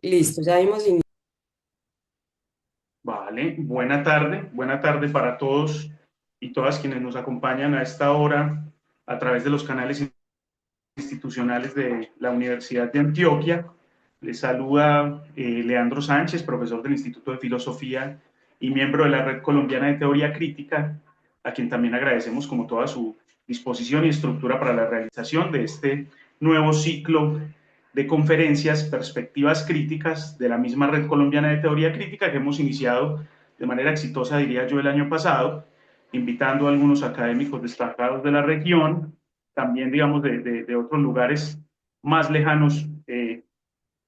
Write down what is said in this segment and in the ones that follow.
Listo, ya hemos iniciado. Vale, buena tarde para todos y todas quienes nos acompañan a esta hora a través de los canales institucionales de la Universidad de Antioquia. Les saluda Leandro Sánchez, profesor del Instituto de Filosofía y miembro de la Red Colombiana de Teoría Crítica, a quien también agradecemos como toda su disposición y estructura para la realización de este nuevo ciclo de conferencias, perspectivas críticas de la misma Red Colombiana de Teoría Crítica que hemos iniciado de manera exitosa, diría yo, el año pasado, invitando a algunos académicos destacados de la región, también, digamos, de otros lugares más lejanos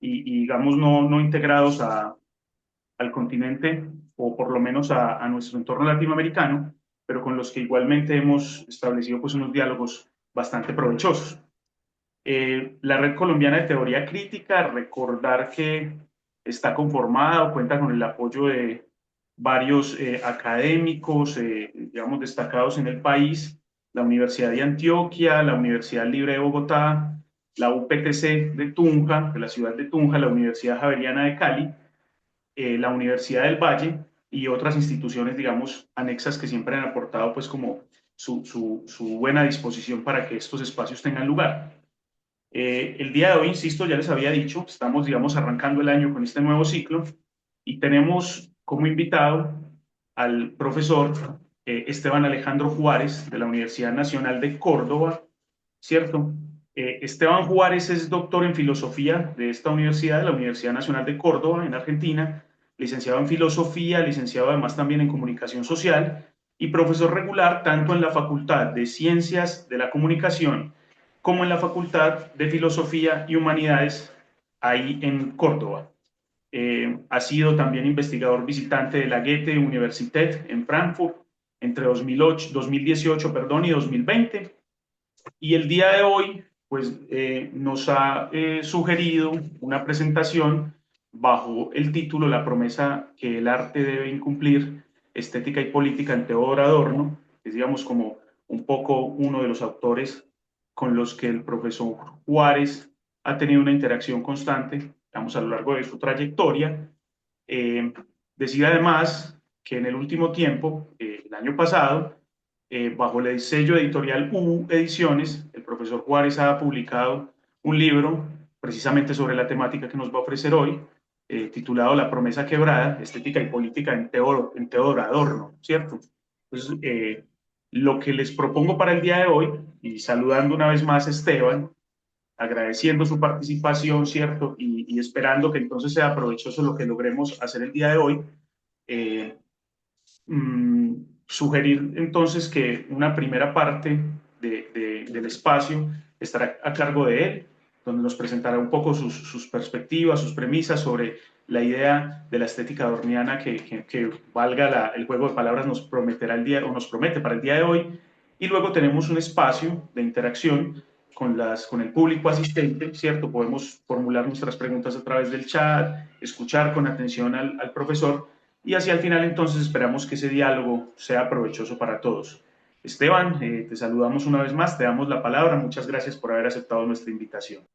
y digamos, no integrados al continente o por lo menos a nuestro entorno latinoamericano, pero con los que igualmente hemos establecido pues unos diálogos bastante provechosos. La Red Colombiana de Teoría Crítica, recordar que está conformada o cuenta con el apoyo de varios académicos, digamos, destacados en el país, la Universidad de Antioquia, la Universidad Libre de Bogotá, la UPTC de Tunja, de la ciudad de Tunja, la Universidad Javeriana de Cali, la Universidad del Valle y otras instituciones, digamos, anexas que siempre han aportado pues como su buena disposición para que estos espacios tengan lugar. El día de hoy, insisto, ya les había dicho, estamos, digamos, arrancando el año con este nuevo ciclo y tenemos como invitado al profesor Esteban Alejandro Juárez de la Universidad Nacional de Córdoba, ¿cierto? Esteban Juárez es doctor en filosofía de esta universidad, de la Universidad Nacional de Córdoba, en Argentina, licenciado en filosofía, licenciado además también en comunicación social y profesor regular tanto en la Facultad de Ciencias de la Comunicación como en la Facultad de Filosofía y Humanidades, ahí en Córdoba. Ha sido también investigador visitante de la Goethe Universität en Frankfurt entre 2008, 2018 perdón, y 2020. Y el día de hoy, pues, nos ha sugerido una presentación bajo el título La promesa que el arte debe incumplir, estética y política en Teodor Adorno, que es, digamos, como un poco uno de los autores con los que el profesor Juárez ha tenido una interacción constante, digamos, a lo largo de su trayectoria. Eh, Decir además que en el último tiempo, el año pasado, bajo el sello editorial U Ediciones, el profesor Juárez ha publicado un libro precisamente sobre la temática que nos va a ofrecer hoy, titulado La promesa quebrada, estética y política en Teodoro Adorno, ¿cierto? Entonces, lo que les propongo para el día de hoy, y saludando una vez más a Esteban, agradeciendo su participación, ¿cierto? Y esperando que entonces sea provechoso lo que logremos hacer el día de hoy. Eh, mmm, Sugerir entonces que una primera parte del espacio estará a cargo de él, donde nos presentará un poco sus perspectivas, sus premisas sobre la idea de la estética adorniana que valga el juego de palabras nos prometerá el día o nos promete para el día de hoy. Y luego tenemos un espacio de interacción con el público asistente, ¿cierto? Podemos formular nuestras preguntas a través del chat, escuchar con atención al profesor y hacia el final entonces esperamos que ese diálogo sea provechoso para todos. Esteban, te saludamos una vez más, te damos la palabra, muchas gracias por haber aceptado nuestra invitación.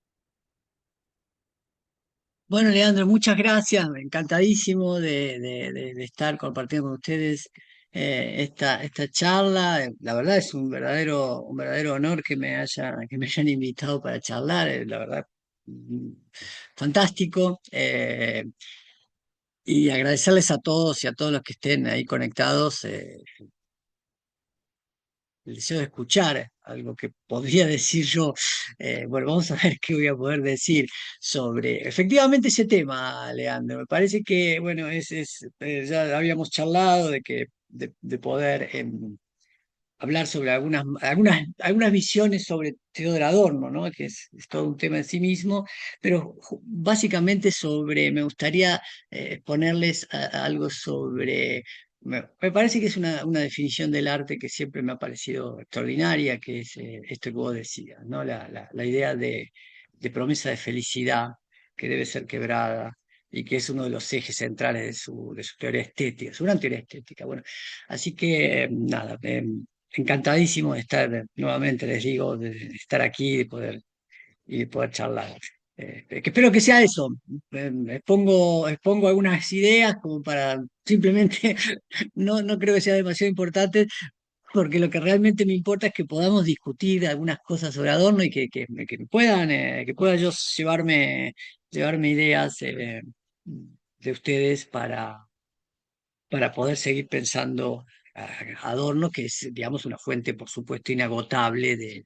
Bueno, Leandro, muchas gracias. Encantadísimo de estar compartiendo con ustedes esta charla. La verdad es un verdadero honor que me hayan invitado para charlar. La verdad, mm, fantástico. Y agradecerles a todos y a todos los que estén ahí conectados. El deseo de escuchar algo que podría decir yo. Bueno, vamos a ver qué voy a poder decir sobre efectivamente ese tema, Leandro. Me parece que, bueno, ya habíamos charlado de poder hablar sobre algunas visiones sobre Teodoro Adorno, ¿no? Que es todo un tema en sí mismo, pero básicamente me gustaría ponerles algo sobre, me parece que es una definición del arte que siempre me ha parecido extraordinaria, que es esto que vos decías, ¿no? La idea de promesa de felicidad que debe ser quebrada y que es uno de los ejes centrales de su teoría estética, su gran teoría estética. Bueno, así que nada, encantadísimo de estar nuevamente, les digo, de estar aquí y de poder charlar. que espero que sea eso. Expongo algunas ideas como para simplemente, no creo que sea demasiado importante, porque lo que realmente me importa es que podamos discutir algunas cosas sobre Adorno y que pueda yo llevarme ideas de ustedes para poder seguir pensando Adorno, que es, digamos, una fuente, por supuesto, inagotable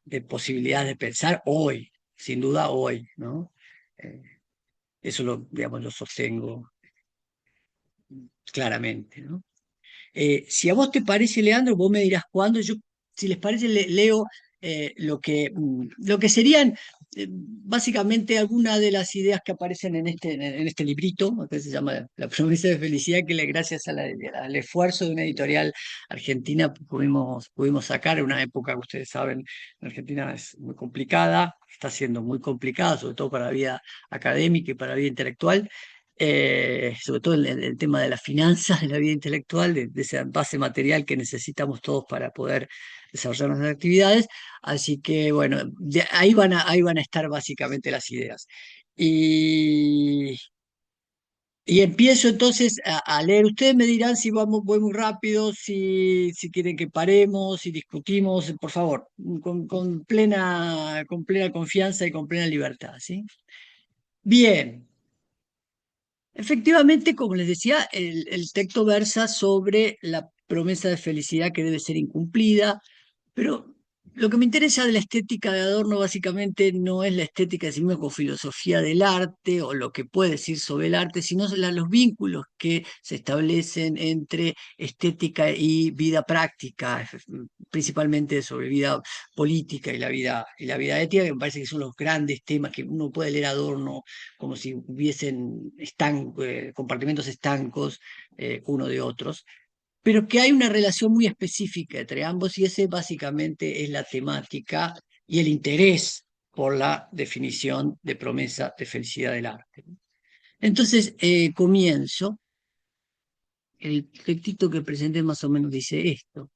de posibilidades de pensar hoy, sin duda hoy, ¿no? Eh, Eso digamos, lo sostengo claramente, ¿no? Si a vos te parece, Leandro, vos me dirás cuándo. Yo, si les parece, leo lo que serían básicamente algunas de las ideas que aparecen en este librito, que se llama La promesa de felicidad, que gracias al esfuerzo de una editorial argentina pudimos sacar en una época que ustedes saben, en Argentina es muy complicada, está siendo muy complicada, sobre todo para la vida académica y para la vida intelectual, sobre todo el tema de las finanzas, de la vida intelectual, de esa base material que necesitamos todos para poder desarrollar nuestras actividades. Así que, bueno, ahí van a estar básicamente las ideas. Y, y empiezo entonces a leer. Ustedes me dirán si voy muy rápido, si quieren que paremos, si discutimos, por favor, con plena confianza y con plena libertad, ¿sí? Bien. Efectivamente, como les decía, el texto versa sobre la promesa de felicidad que debe ser incumplida, pero lo que me interesa de la estética de Adorno básicamente no es la estética de sí mismo como filosofía del arte o lo que puede decir sobre el arte, sino los vínculos que se establecen entre estética y vida práctica, principalmente sobre vida política y la vida ética, que me parece que son los grandes temas que uno puede leer Adorno como si hubiesen compartimentos estancos uno de otros, pero que hay una relación muy específica entre ambos y ese básicamente es la temática y el interés por la definición de promesa de felicidad del arte. Entonces, comienzo, el textito que presenté más o menos dice esto.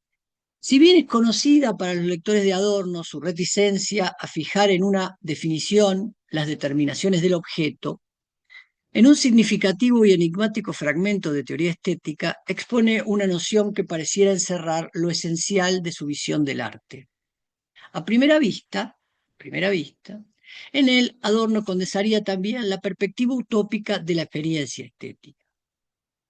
Si bien es conocida para los lectores de Adorno su reticencia a fijar en una definición las determinaciones del objeto, en un significativo y enigmático fragmento de teoría estética, expone una noción que pareciera encerrar lo esencial de su visión del arte. A primera vista, en él Adorno condensaría también la perspectiva utópica de la experiencia estética.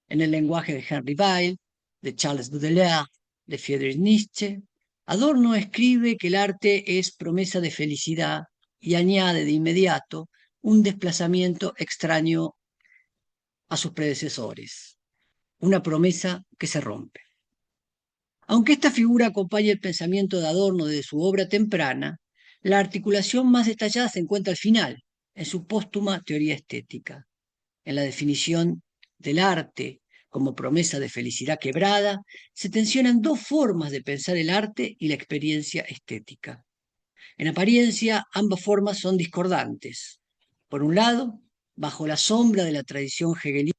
En el lenguaje de Henry Weil, de Charles Baudelaire, de Friedrich Nietzsche, Adorno escribe que el arte es promesa de felicidad y añade de inmediato un desplazamiento extraño a sus predecesores, una promesa que se rompe. Aunque esta figura acompaña el pensamiento de Adorno desde su obra temprana, la articulación más detallada se encuentra al final, en su póstuma teoría estética, en la definición del arte como promesa de felicidad quebrada, se tensionan dos formas de pensar el arte y la experiencia estética. En apariencia, ambas formas son discordantes. Por un lado, bajo la sombra de la tradición hegeliana,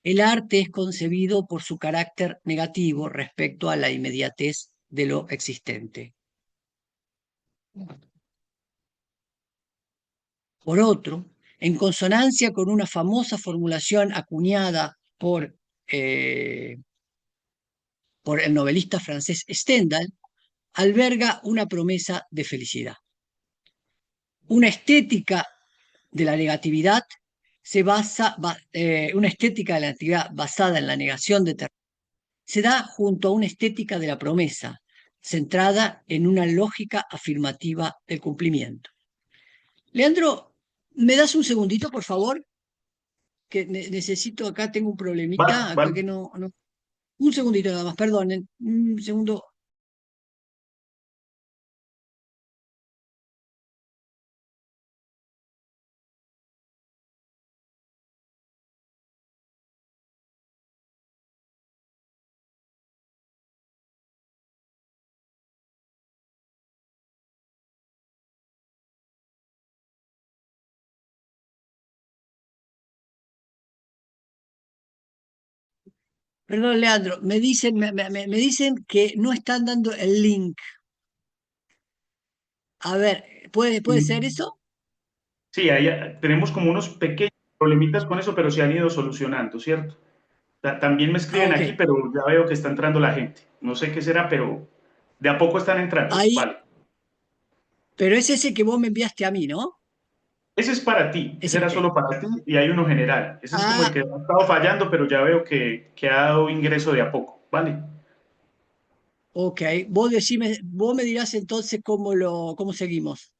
el arte es concebido por su carácter negativo respecto a la inmediatez de lo existente. Por otro, en consonancia con una famosa formulación acuñada eh, por el novelista francés Stendhal, alberga una promesa de felicidad. Una estética de la negatividad una estética de la negatividad basada en la negación de se da junto a una estética de la promesa, centrada en una lógica afirmativa del cumplimiento. Leandro, ¿me das un segundito, por favor? Que necesito, acá tengo un problemita, acá Vale. que no. Un segundito nada más, perdonen, un segundo. Perdón, Leandro, me dicen que no están dando el link. A ver, puede ser Mm, eso? Sí, ahí tenemos como unos pequeños problemitas con eso, pero se han ido solucionando, ¿cierto? También me Ah, escriben ok. aquí, pero ya veo que está entrando la gente. No sé qué será, pero de a poco están entrando. Ahí, Vale. pero es ese que vos me enviaste a mí, ¿no? Ese es para ti, Es ese era este. solo para ti y hay uno general. Ese es como el Ah, que ha estado fallando, pero ya veo que ha dado ingreso de a poco, ¿vale? ok. Vos me dirás entonces cómo seguimos.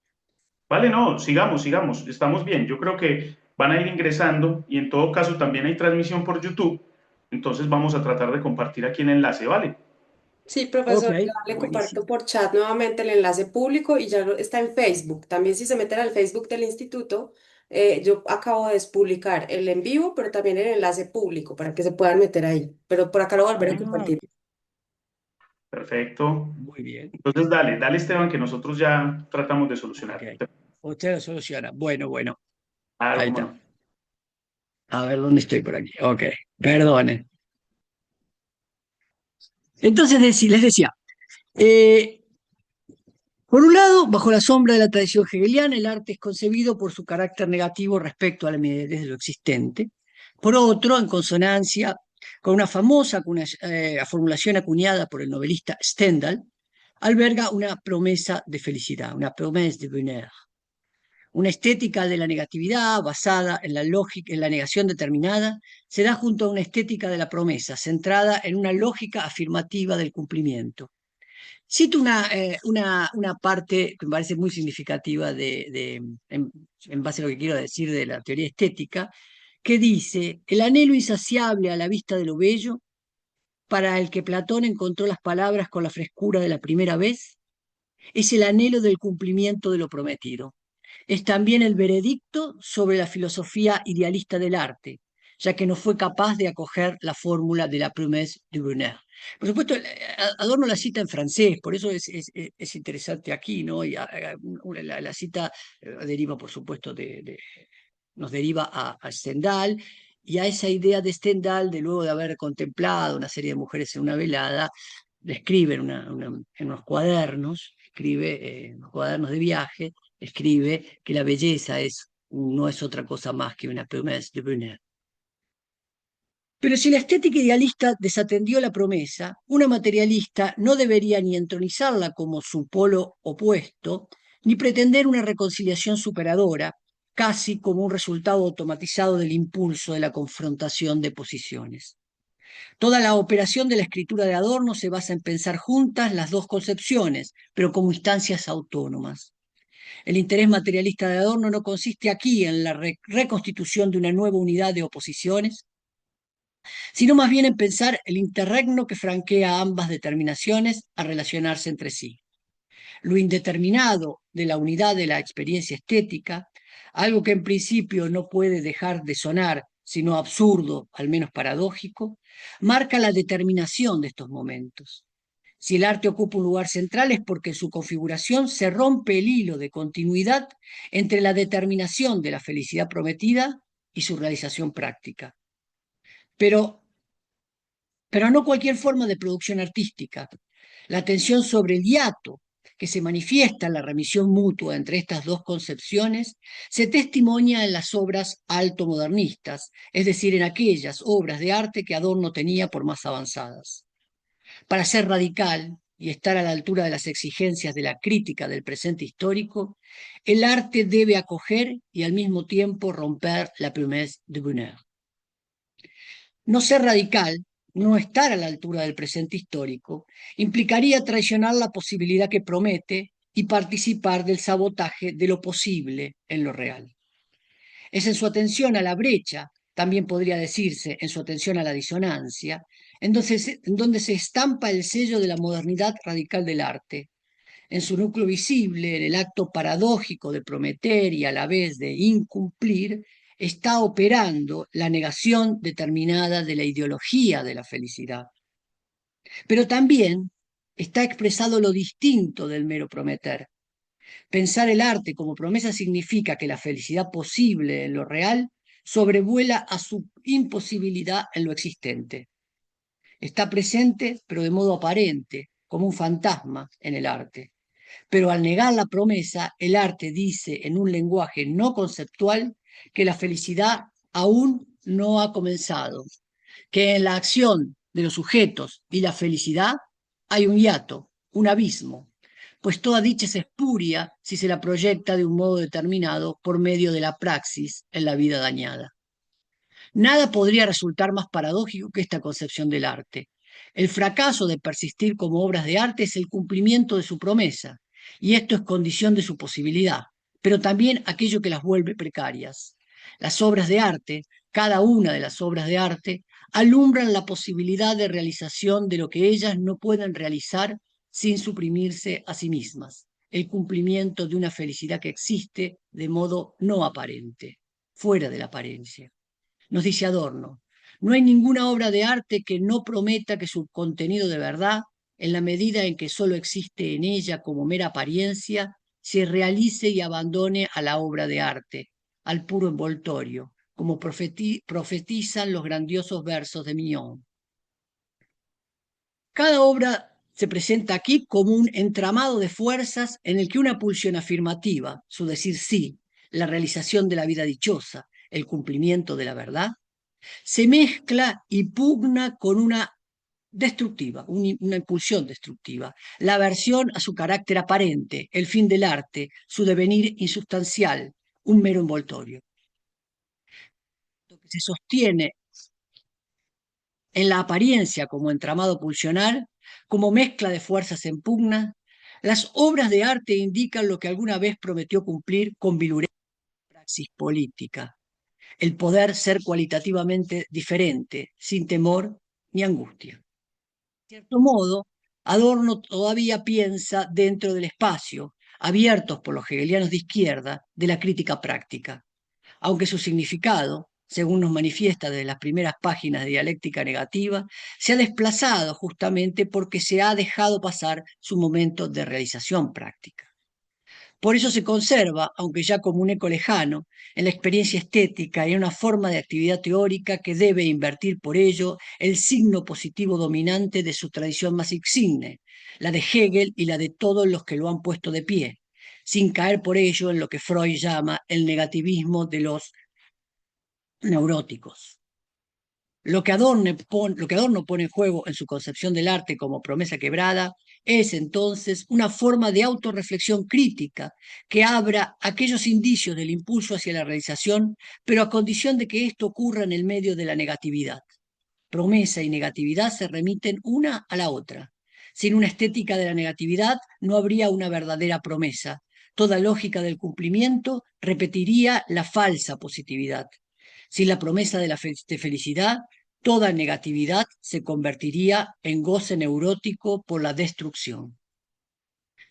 Vale, no, sigamos, sigamos, estamos bien. Yo creo que van a ir ingresando y en todo caso también hay transmisión por YouTube, entonces vamos a tratar de compartir aquí el enlace, ¿vale? Sí, Ok, profesor, ya le comparto buenísimo. por chat nuevamente el enlace público y ya está en Facebook. También si se meten al Facebook del instituto, yo acabo de despublicar el en vivo, pero también el enlace público para que se puedan meter ahí. Pero por acá lo volveré a Ah, compartir. Perfecto. muy bien. Entonces dale, dale Esteban, que nosotros ya tratamos de solucionar. Ok. Usted lo soluciona. Bueno, bueno. Claro, Ahí cómo está. no. A ver, ¿dónde estoy por aquí? Ok. Perdone. Entonces les decía, eh, por un lado, bajo la sombra de la tradición hegeliana, el arte es concebido por su carácter negativo respecto a la inmediatez de lo existente. Por otro, en consonancia con una famosa formulación acuñada por el novelista Stendhal, alberga una promesa de felicidad, una promesa de bonheur, una estética de la negatividad basada en la lógica, en la negación determinada, se da junto a una estética de la promesa, centrada en una lógica afirmativa del cumplimiento. Cito una parte que me parece muy significativa en base a lo que quiero decir de la teoría estética, que dice, el anhelo insaciable a la vista de lo bello, para el que Platón encontró las palabras con la frescura de la primera vez, es el anhelo del cumplimiento de lo prometido. Es también el veredicto sobre la filosofía idealista del arte, ya que no fue capaz de acoger la fórmula de la promesse de Brunner. Por supuesto, Adorno la cita en francés, por eso es interesante aquí, ¿no? La cita deriva, por supuesto, nos deriva a Stendhal y a esa idea de Stendhal de luego de haber contemplado una serie de mujeres en una velada, le escribe en unos cuadernos, escribe en unos cuadernos de viaje, escribe que la belleza no es otra cosa más que una promesa de Brunner. Pero si la estética idealista desatendió la promesa, una materialista no debería ni entronizarla como su polo opuesto, ni pretender una reconciliación superadora, casi como un resultado automatizado del impulso de la confrontación de posiciones. Toda la operación de la escritura de Adorno se basa en pensar juntas las dos concepciones, pero como instancias autónomas. El interés materialista de Adorno no consiste aquí en la reconstitución de una nueva unidad de oposiciones, sino más bien en pensar el interregno que franquea ambas determinaciones a relacionarse entre sí. Lo indeterminado de la unidad de la experiencia estética, algo que en principio no puede dejar de sonar, sino absurdo, al menos paradójico, marca la determinación de estos momentos. Si el arte ocupa un lugar central es porque en su configuración se rompe el hilo de continuidad entre la determinación de la felicidad prometida y su realización práctica. Pero no cualquier forma de producción artística. La tensión sobre el hiato que se manifiesta en la remisión mutua entre estas dos concepciones se testimonia en las obras altomodernistas, es decir, en aquellas obras de arte que Adorno tenía por más avanzadas. Para ser radical y estar a la altura de las exigencias de la crítica del presente histórico, el arte debe acoger y al mismo tiempo romper la promesse de bonheur. No ser radical, no estar a la altura del presente histórico, implicaría traicionar la posibilidad que promete y participar del sabotaje de lo posible en lo real. Es en su atención a la brecha, también podría decirse en su atención a la disonancia, en donde se estampa el sello de la modernidad radical del arte, en su núcleo visible, en el acto paradójico de prometer y a la vez de incumplir, está operando la negación determinada de la ideología de la felicidad. Pero también está expresado lo distinto del mero prometer. Pensar el arte como promesa significa que la felicidad posible en lo real sobrevuela a su imposibilidad en lo existente. Está presente, pero de modo aparente, como un fantasma en el arte. Pero al negar la promesa, el arte dice en un lenguaje no conceptual que la felicidad aún no ha comenzado, que en la acción de los sujetos y la felicidad hay un hiato, un abismo, pues toda dicha es espuria si se la proyecta de un modo determinado por medio de la praxis en la vida dañada. Nada podría resultar más paradójico que esta concepción del arte. El fracaso de persistir como obras de arte es el cumplimiento de su promesa, y esto es condición de su posibilidad, pero también aquello que las vuelve precarias. Las obras de arte, cada una de las obras de arte, alumbran la posibilidad de realización de lo que ellas no pueden realizar sin suprimirse a sí mismas, el cumplimiento de una felicidad que existe de modo no aparente, fuera de la apariencia. Nos dice Adorno, no hay ninguna obra de arte que no prometa que su contenido de verdad, en la medida en que sólo existe en ella como mera apariencia, se realice y abandone a la obra de arte, al puro envoltorio, como profetizan los grandiosos versos de Mignon. Cada obra se presenta aquí como un entramado de fuerzas en el que una pulsión afirmativa, su decir sí, la realización de la vida dichosa, el cumplimiento de la verdad, se mezcla y pugna con una destructiva, una impulsión destructiva, la aversión a su carácter aparente, el fin del arte, su devenir insustancial, un mero envoltorio. Lo que se sostiene en la apariencia como entramado pulsional, como mezcla de fuerzas en pugna, las obras de arte indican lo que alguna vez prometió cumplir con virulencia praxis política, el poder ser cualitativamente diferente, sin temor ni angustia. De cierto modo, Adorno todavía piensa dentro del espacio, abiertos por los hegelianos de izquierda, de la crítica práctica, aunque su significado, según nos manifiesta desde las primeras páginas de Dialéctica Negativa, se ha desplazado justamente porque se ha dejado pasar su momento de realización práctica. Por eso se conserva, aunque ya como un eco lejano, en la experiencia estética y en una forma de actividad teórica que debe invertir por ello el signo positivo dominante de su tradición más insigne, la de Hegel y la de todos los que lo han puesto de pie, sin caer por ello en lo que Freud llama el negativismo de los neuróticos. Lo que Adorno pone en juego en su concepción del arte como promesa quebrada es entonces una forma de autorreflexión crítica que abra aquellos indicios del impulso hacia la realización, pero a condición de que esto ocurra en el medio de la negatividad. Promesa y negatividad se remiten una a la otra. Sin una estética de la negatividad no habría una verdadera promesa. Toda lógica del cumplimiento repetiría la falsa positividad. Sin la promesa de la felicidad, toda negatividad se convertiría en goce neurótico por la destrucción.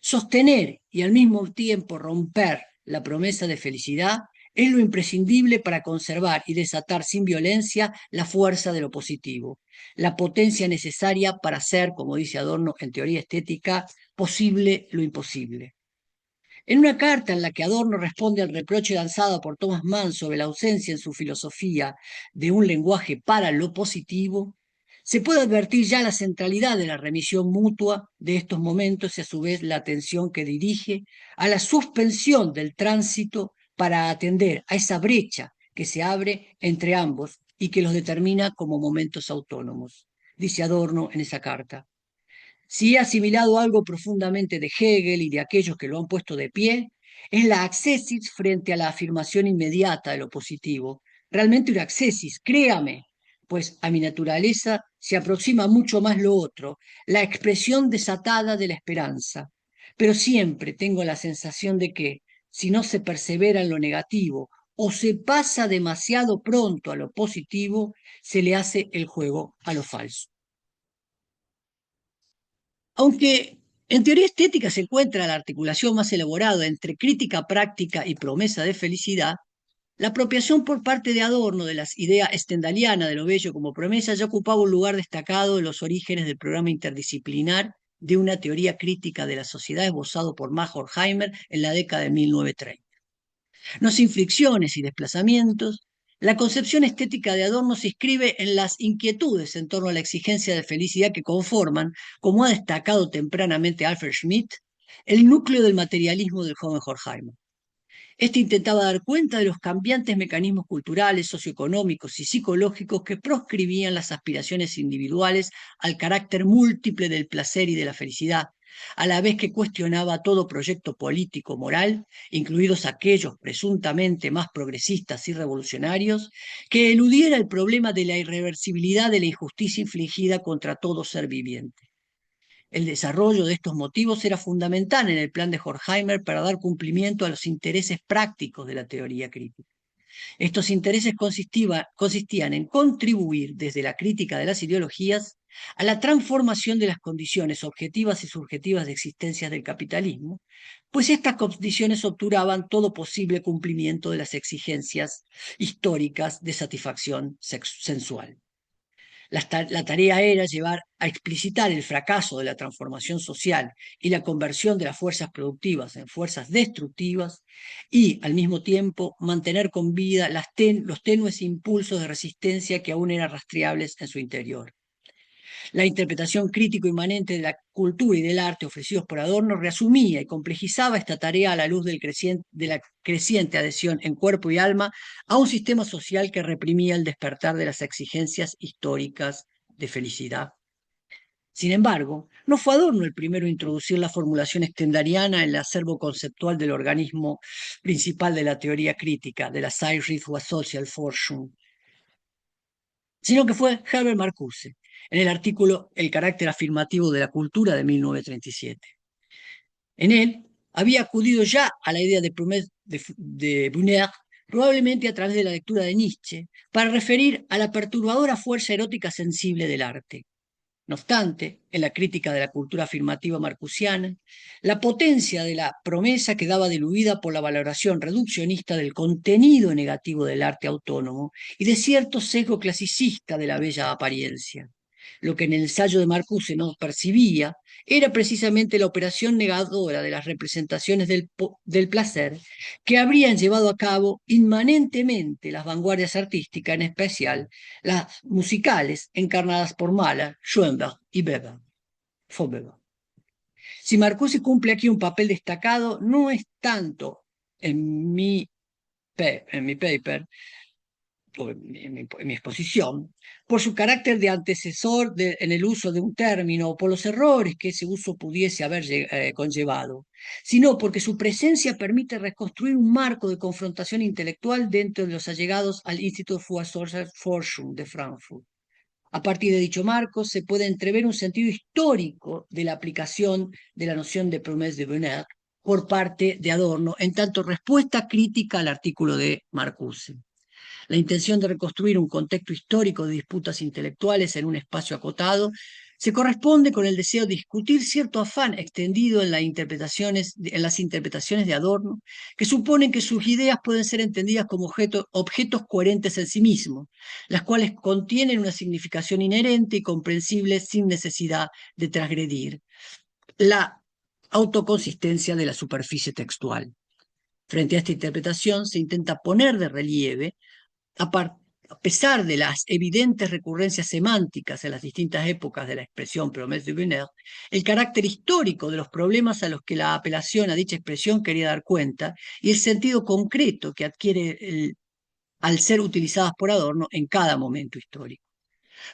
Sostener y al mismo tiempo romper la promesa de felicidad es lo imprescindible para conservar y desatar sin violencia la fuerza de lo positivo, la potencia necesaria para hacer, como dice Adorno en Teoría Estética, posible lo imposible. En una carta en la que Adorno responde al reproche lanzado por Thomas Mann sobre la ausencia en su filosofía de un lenguaje para lo positivo, se puede advertir ya la centralidad de la remisión mutua de estos momentos y a su vez la atención que dirige a la suspensión del tránsito para atender a esa brecha que se abre entre ambos y que los determina como momentos autónomos. Dice Adorno en esa carta. Si he asimilado algo profundamente de Hegel y de aquellos que lo han puesto de pie, es la accessis frente a la afirmación inmediata de lo positivo. Realmente una accessis, créame, pues a mi naturaleza se aproxima mucho más lo otro, la expresión desatada de la esperanza. Pero siempre tengo la sensación de que, si no se persevera en lo negativo o se pasa demasiado pronto a lo positivo, se le hace el juego a lo falso. Aunque en teoría estética se encuentra la articulación más elaborada entre crítica práctica y promesa de felicidad, la apropiación por parte de Adorno de las ideas stendhaliana de lo bello como promesa ya ocupaba un lugar destacado en los orígenes del programa interdisciplinar de una teoría crítica de la sociedad esbozado por Max Horkheimer en la década de 1930. No sin fricciones y desplazamientos, la concepción estética de Adorno se inscribe en las inquietudes en torno a la exigencia de felicidad que conforman, como ha destacado tempranamente Alfred Schmidt, el núcleo del materialismo del joven Horkheimer. Este intentaba dar cuenta de los cambiantes mecanismos culturales, socioeconómicos y psicológicos que proscribían las aspiraciones individuales al carácter múltiple del placer y de la felicidad, a la vez que cuestionaba todo proyecto político moral, incluidos aquellos presuntamente más progresistas y revolucionarios, que eludiera el problema de la irreversibilidad de la injusticia infligida contra todo ser viviente. El desarrollo de estos motivos era fundamental en el plan de Horkheimer para dar cumplimiento a los intereses prácticos de la teoría crítica. Estos intereses consistían en contribuir desde la crítica de las ideologías a la transformación de las condiciones objetivas y subjetivas de existencia del capitalismo, pues estas condiciones obturaban todo posible cumplimiento de las exigencias históricas de satisfacción sensual. La tarea era llevar a explicitar el fracaso de la transformación social y la conversión de las fuerzas productivas en fuerzas destructivas y, al mismo tiempo, mantener con vida los tenues impulsos de resistencia que aún eran rastreables en su interior. La interpretación crítico inmanente de la cultura y del arte ofrecidos por Adorno resumía y complejizaba esta tarea a la luz de la creciente adhesión en cuerpo y alma a un sistema social que reprimía el despertar de las exigencias históricas de felicidad. Sin embargo, no fue Adorno el primero en introducir la formulación stendhaliana en el acervo conceptual del organismo principal de la teoría crítica, de la Zeitschrift für Sozialforschung, sino que fue Herbert Marcuse, en el artículo El carácter afirmativo de la cultura de 1937. En él había acudido ya a la idea de Brunner, probablemente a través de la lectura de Nietzsche, para referir a la perturbadora fuerza erótica sensible del arte. No obstante, en la crítica de la cultura afirmativa marcusiana, la potencia de la promesa quedaba diluida por la valoración reduccionista del contenido negativo del arte autónomo y de cierto sesgo clasicista de la bella apariencia. Lo que en el ensayo de Marcuse no percibía era precisamente la operación negadora de las representaciones del placer que habrían llevado a cabo inmanentemente las vanguardias artísticas, en especial las musicales encarnadas por Mahler, Schoenberg y Froberg. Si Marcuse cumple aquí un papel destacado, no es tanto en mi paper, o en mi exposición, por su carácter de antecesor en el uso de un término o por los errores que ese uso pudiese haber conllevado, sino porque su presencia permite reconstruir un marco de confrontación intelectual dentro de los allegados al Institut für Sozialforschung de Frankfurt. A partir de dicho marco se puede entrever un sentido histórico de la aplicación de la noción de promesse de Brunner por parte de Adorno, en tanto respuesta crítica al artículo de Marcuse. La intención de reconstruir un contexto histórico de disputas intelectuales en un espacio acotado se corresponde con el deseo de discutir cierto afán extendido en las interpretaciones de Adorno, que suponen que sus ideas pueden ser entendidas como objetos coherentes en sí mismos, las cuales contienen una significación inherente y comprensible sin necesidad de transgredir la autoconsistencia de la superficie textual. Frente a esta interpretación se intenta poner de relieve, a pesar de las evidentes recurrencias semánticas en las distintas épocas de la expresión promesse de Brunner, el carácter histórico de los problemas a los que la apelación a dicha expresión quería dar cuenta y el sentido concreto que adquiere al ser utilizadas por Adorno en cada momento histórico.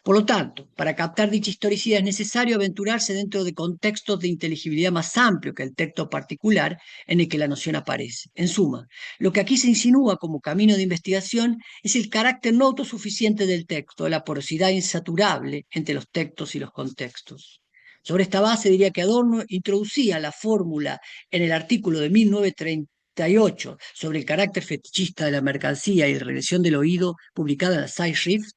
Por lo tanto, para captar dicha historicidad es necesario aventurarse dentro de contextos de inteligibilidad más amplio que el texto particular en el que la noción aparece. En suma, lo que aquí se insinúa como camino de investigación es el carácter no autosuficiente del texto, la porosidad insaturable entre los textos y los contextos. Sobre esta base diría que Adorno introducía la fórmula en el artículo de 1938 sobre el carácter fetichista de la mercancía y la regresión del oído, publicada en la Zeitschrift,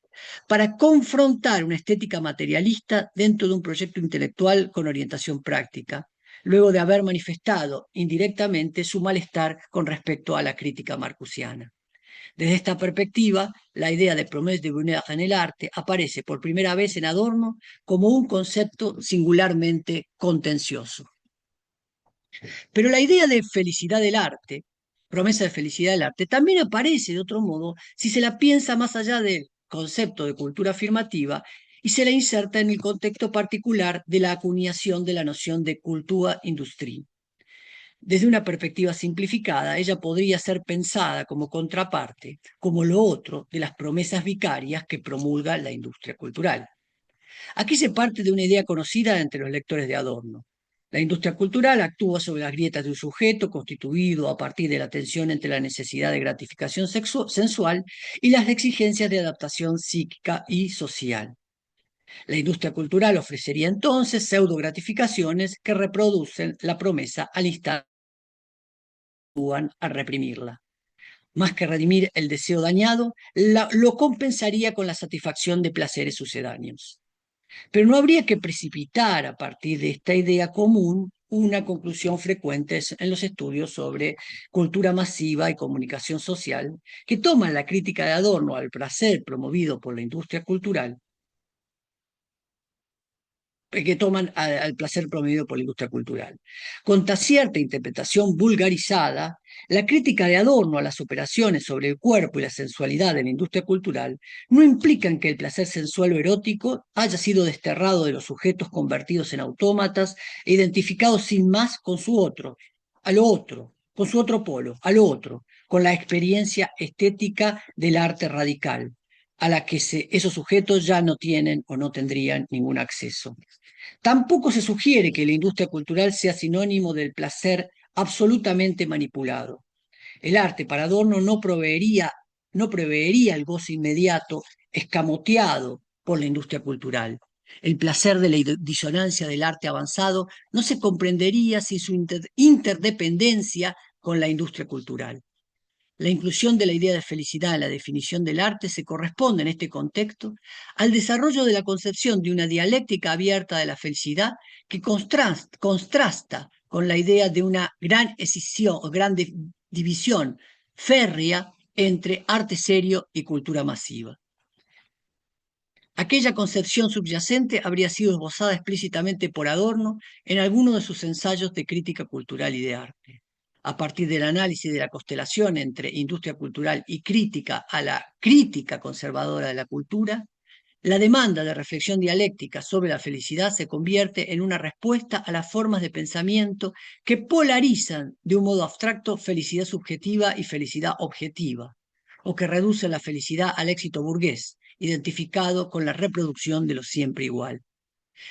para confrontar una estética materialista dentro de un proyecto intelectual con orientación práctica, luego de haber manifestado indirectamente su malestar con respecto a la crítica marcusiana. Desde esta perspectiva, la idea de promesse de Brunner en el arte aparece por primera vez en Adorno como un concepto singularmente contencioso. Pero la idea de felicidad del arte, promesa de felicidad del arte, también aparece de otro modo si se la piensa más allá del concepto de cultura afirmativa y se la inserta en el contexto particular de la acuñación de la noción de cultura industrie. Desde una perspectiva simplificada, ella podría ser pensada como contraparte, como lo otro de las promesas vicarias que promulga la industria cultural. Aquí se parte de una idea conocida entre los lectores de Adorno. La industria cultural actúa sobre las grietas de un sujeto constituido a partir de la tensión entre la necesidad de gratificación sensual y las exigencias de adaptación psíquica y social. La industria cultural ofrecería entonces pseudo gratificaciones que reproducen la promesa al instante a reprimirla. Más que redimir el deseo dañado, lo compensaría con la satisfacción de placeres sucedáneos. Pero no habría que precipitar a partir de esta idea común una conclusión frecuente en los estudios sobre cultura masiva y comunicación social, que toman la crítica de Adorno al placer promovido por la industria cultural que toman al placer promovido por la industria cultural. Contra cierta interpretación vulgarizada, la crítica de Adorno a las operaciones sobre el cuerpo y la sensualidad de la industria cultural no implican que el placer sensual o erótico haya sido desterrado de los sujetos convertidos en autómatas e identificados sin más con su otro, a lo otro, con su otro polo, a lo otro, con la experiencia estética del arte radical, a la que esos sujetos ya no tienen o no tendrían ningún acceso. Tampoco se sugiere que la industria cultural sea sinónimo del placer absolutamente manipulado. El arte para Adorno no proveería el goce inmediato escamoteado por la industria cultural. El placer de la disonancia del arte avanzado no se comprendería sin su interdependencia con la industria cultural. La inclusión de la idea de felicidad en la definición del arte se corresponde en este contexto al desarrollo de la concepción de una dialéctica abierta de la felicidad que contrasta con la idea de una gran escisión o gran división férrea entre arte serio y cultura masiva. Aquella concepción subyacente habría sido esbozada explícitamente por Adorno en alguno de sus ensayos de crítica cultural y de arte. A partir del análisis de la constelación entre industria cultural y crítica a la crítica conservadora de la cultura, la demanda de reflexión dialéctica sobre la felicidad se convierte en una respuesta a las formas de pensamiento que polarizan de un modo abstracto felicidad subjetiva y felicidad objetiva, o que reducen la felicidad al éxito burgués, identificado con la reproducción de lo siempre igual.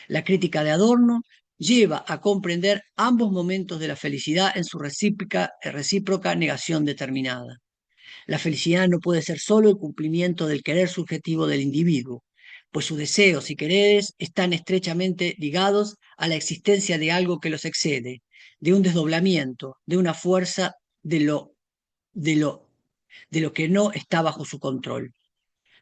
La crítica de Adorno lleva a comprender ambos momentos de la felicidad en su recíproca negación determinada. La felicidad no puede ser solo el cumplimiento del querer subjetivo del individuo, pues sus deseos y quereres están estrechamente ligados a la existencia de algo que los excede, de un desdoblamiento, de una fuerza de lo, de lo que no está bajo su control.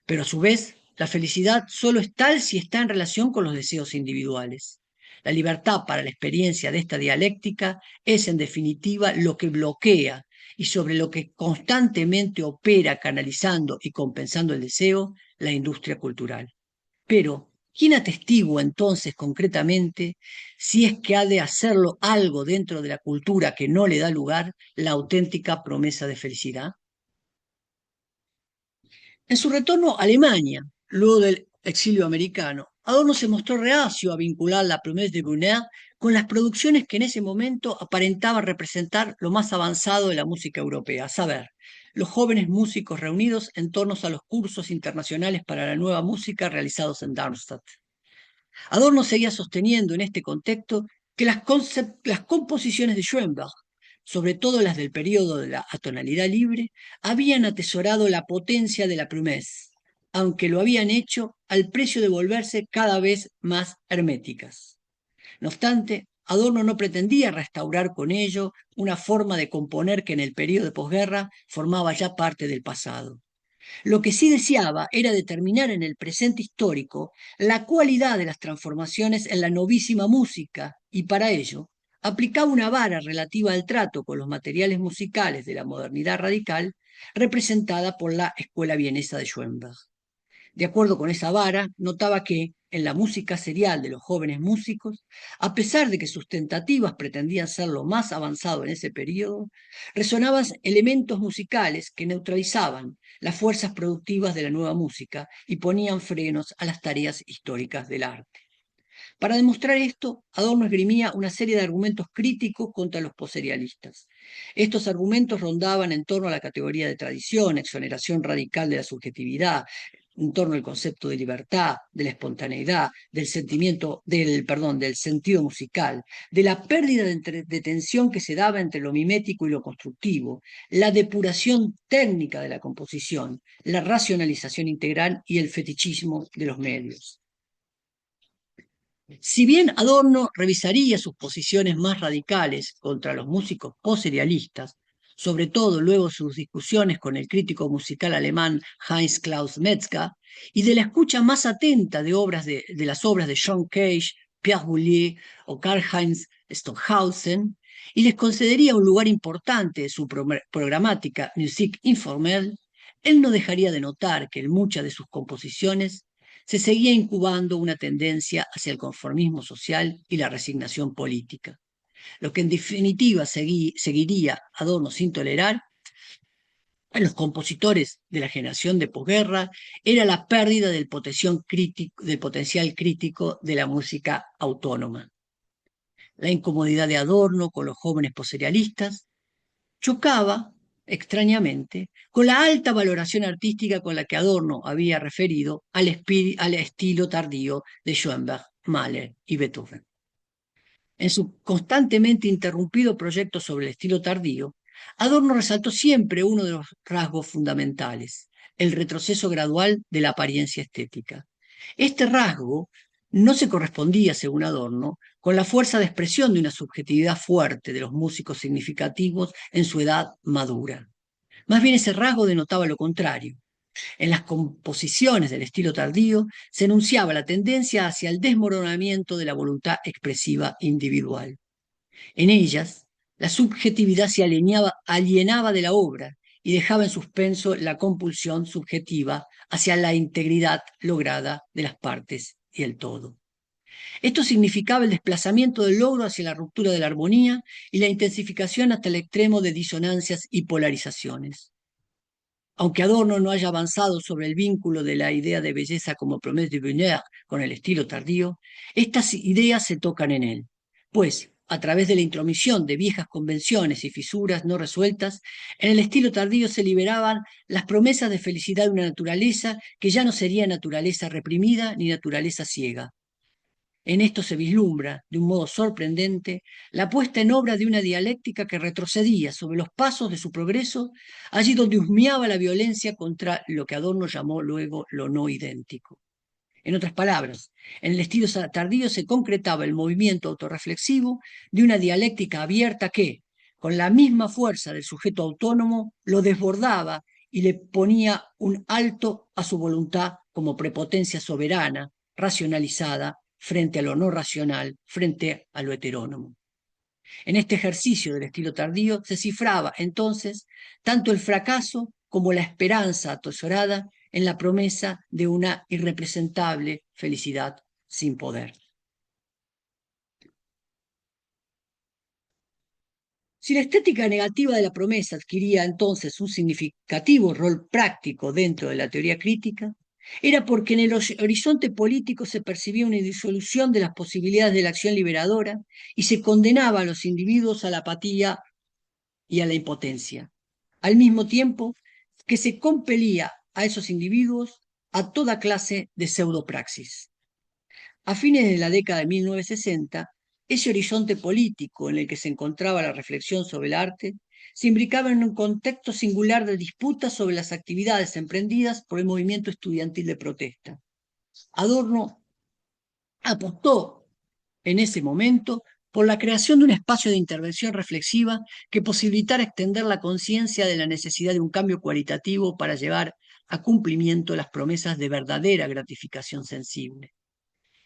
Pero a su vez, la felicidad solo es tal si está en relación con los deseos individuales. La libertad para la experiencia de esta dialéctica es, en definitiva, lo que bloquea y sobre lo que constantemente opera canalizando y compensando el deseo, la industria cultural. Pero, ¿quién atestigua entonces concretamente si es que ha de hacerlo algo dentro de la cultura que no le da lugar la auténtica promesa de felicidad? En su retorno a Alemania, luego del exilio americano, Adorno se mostró reacio a vincular la promesse de Brunner con las producciones que en ese momento aparentaban representar lo más avanzado de la música europea, a saber, los jóvenes músicos reunidos en torno a los cursos internacionales para la nueva música realizados en Darmstadt. Adorno seguía sosteniendo en este contexto que las composiciones de Schoenberg, sobre todo las del periodo de la atonalidad libre, habían atesorado la potencia de la promesse, aunque lo habían hecho al precio de volverse cada vez más herméticas. No obstante, Adorno no pretendía restaurar con ello una forma de componer que en el periodo de posguerra formaba ya parte del pasado. Lo que sí deseaba era determinar en el presente histórico la cualidad de las transformaciones en la novísima música y para ello aplicaba una vara relativa al trato con los materiales musicales de la modernidad radical representada por la escuela vienesa de Schoenberg. De acuerdo con esa vara, notaba que, en la música serial de los jóvenes músicos, a pesar de que sus tentativas pretendían ser lo más avanzado en ese periodo, resonaban elementos musicales que neutralizaban las fuerzas productivas de la nueva música y ponían frenos a las tareas históricas del arte. Para demostrar esto, Adorno esgrimía una serie de argumentos críticos contra los poserialistas. Estos argumentos rondaban en torno a la categoría de tradición, exoneración radical de la subjetividad, en torno al concepto de libertad, de la espontaneidad, del sentimiento, del sentido musical, de la pérdida de tensión que se daba entre lo mimético y lo constructivo, la depuración técnica de la composición, la racionalización integral y el fetichismo de los medios. Si bien Adorno revisaría sus posiciones más radicales contra los músicos poserialistas, sobre todo luego de sus discusiones con el crítico musical alemán Heinz Klaus Metzger, y de la escucha más atenta de las obras de John Cage, Pierre Boulez o Karl-Heinz Stockhausen, y les concedería un lugar importante en su programática Musique informelle, él no dejaría de notar que en muchas de sus composiciones se seguía incubando una tendencia hacia el conformismo social y la resignación política. Lo que en definitiva seguiría Adorno sin tolerar a los compositores de la generación de posguerra era la pérdida del potencial crítico de la música autónoma. La incomodidad de Adorno con los jóvenes poserialistas chocaba, extrañamente, con la alta valoración artística con la que Adorno había referido al estilo tardío de Schoenberg, Mahler y Beethoven. En su constantemente interrumpido proyecto sobre el estilo tardío, Adorno resaltó siempre uno de los rasgos fundamentales, el retroceso gradual de la apariencia estética. Este rasgo no se correspondía, según Adorno, con la fuerza de expresión de una subjetividad fuerte de los músicos significativos en su edad madura. Más bien ese rasgo denotaba lo contrario. En las composiciones del estilo tardío se enunciaba la tendencia hacia el desmoronamiento de la voluntad expresiva individual. En ellas, la subjetividad se alienaba de la obra y dejaba en suspenso la compulsión subjetiva hacia la integridad lograda de las partes y el todo. Esto significaba el desplazamiento del logro hacia la ruptura de la armonía y la intensificación hasta el extremo de disonancias y polarizaciones. Aunque Adorno no haya avanzado sobre el vínculo de la idea de belleza como promesse de bonheur con el estilo tardío, estas ideas se tocan en él, pues, a través de la intromisión de viejas convenciones y fisuras no resueltas, en el estilo tardío se liberaban las promesas de felicidad de una naturaleza que ya no sería naturaleza reprimida ni naturaleza ciega. En esto se vislumbra, de un modo sorprendente, la puesta en obra de una dialéctica que retrocedía sobre los pasos de su progreso, allí donde husmeaba la violencia contra lo que Adorno llamó luego lo no idéntico. En otras palabras, en el estilo tardío se concretaba el movimiento autorreflexivo de una dialéctica abierta que, con la misma fuerza del sujeto autónomo, lo desbordaba y le ponía un alto a su voluntad como prepotencia soberana, racionalizada, frente a lo no racional, frente a lo heterónomo. En este ejercicio del estilo tardío se cifraba entonces tanto el fracaso como la esperanza atesorada en la promesa de una irrepresentable felicidad sin poder. Si la estética negativa de la promesa adquiría entonces un significativo rol práctico dentro de la teoría crítica, era porque en el horizonte político se percibía una disolución de las posibilidades de la acción liberadora y se condenaba a los individuos a la apatía y a la impotencia, al mismo tiempo que se compelía a esos individuos a toda clase de pseudopraxis. A fines de la década de 1960, ese horizonte político en el que se encontraba la reflexión sobre el arte se imbricaba en un contexto singular de disputas sobre las actividades emprendidas por el movimiento estudiantil de protesta. Adorno apostó en ese momento por la creación de un espacio de intervención reflexiva que posibilitara extender la conciencia de la necesidad de un cambio cualitativo para llevar a cumplimiento las promesas de verdadera gratificación sensible.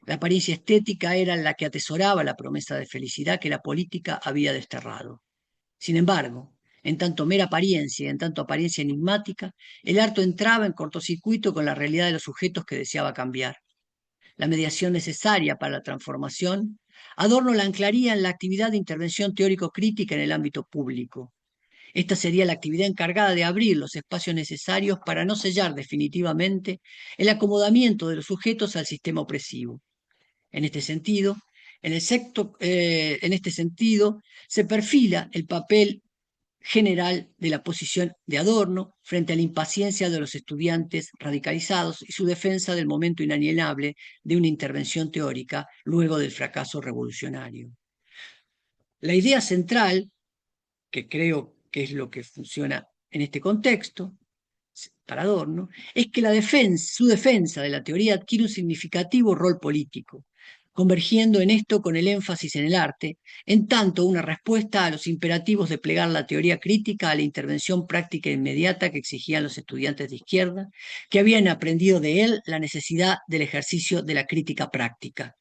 La apariencia estética era la que atesoraba la promesa de felicidad que la política había desterrado. Sin embargo, en tanto mera apariencia y en tanto apariencia enigmática, el arte entraba en cortocircuito con la realidad de los sujetos que deseaba cambiar. La mediación necesaria para la transformación, Adorno la anclaría en la actividad de intervención teórico-crítica en el ámbito público. Esta sería la actividad encargada de abrir los espacios necesarios para no sellar definitivamente el acomodamiento de los sujetos al sistema opresivo. En este sentido, en este sentido, se perfila el papel general de la posición de Adorno frente a la impaciencia de los estudiantes radicalizados y su defensa del momento inalienable de una intervención teórica luego del fracaso revolucionario. La idea central, que creo que es lo que funciona en este contexto, para Adorno, es que su defensa de la teoría adquiere un significativo rol político, convergiendo en esto con el énfasis en el arte, en tanto una respuesta a los imperativos de plegar la teoría crítica a la intervención práctica e inmediata que exigían los estudiantes de izquierda, que habían aprendido de él la necesidad del ejercicio de la crítica práctica.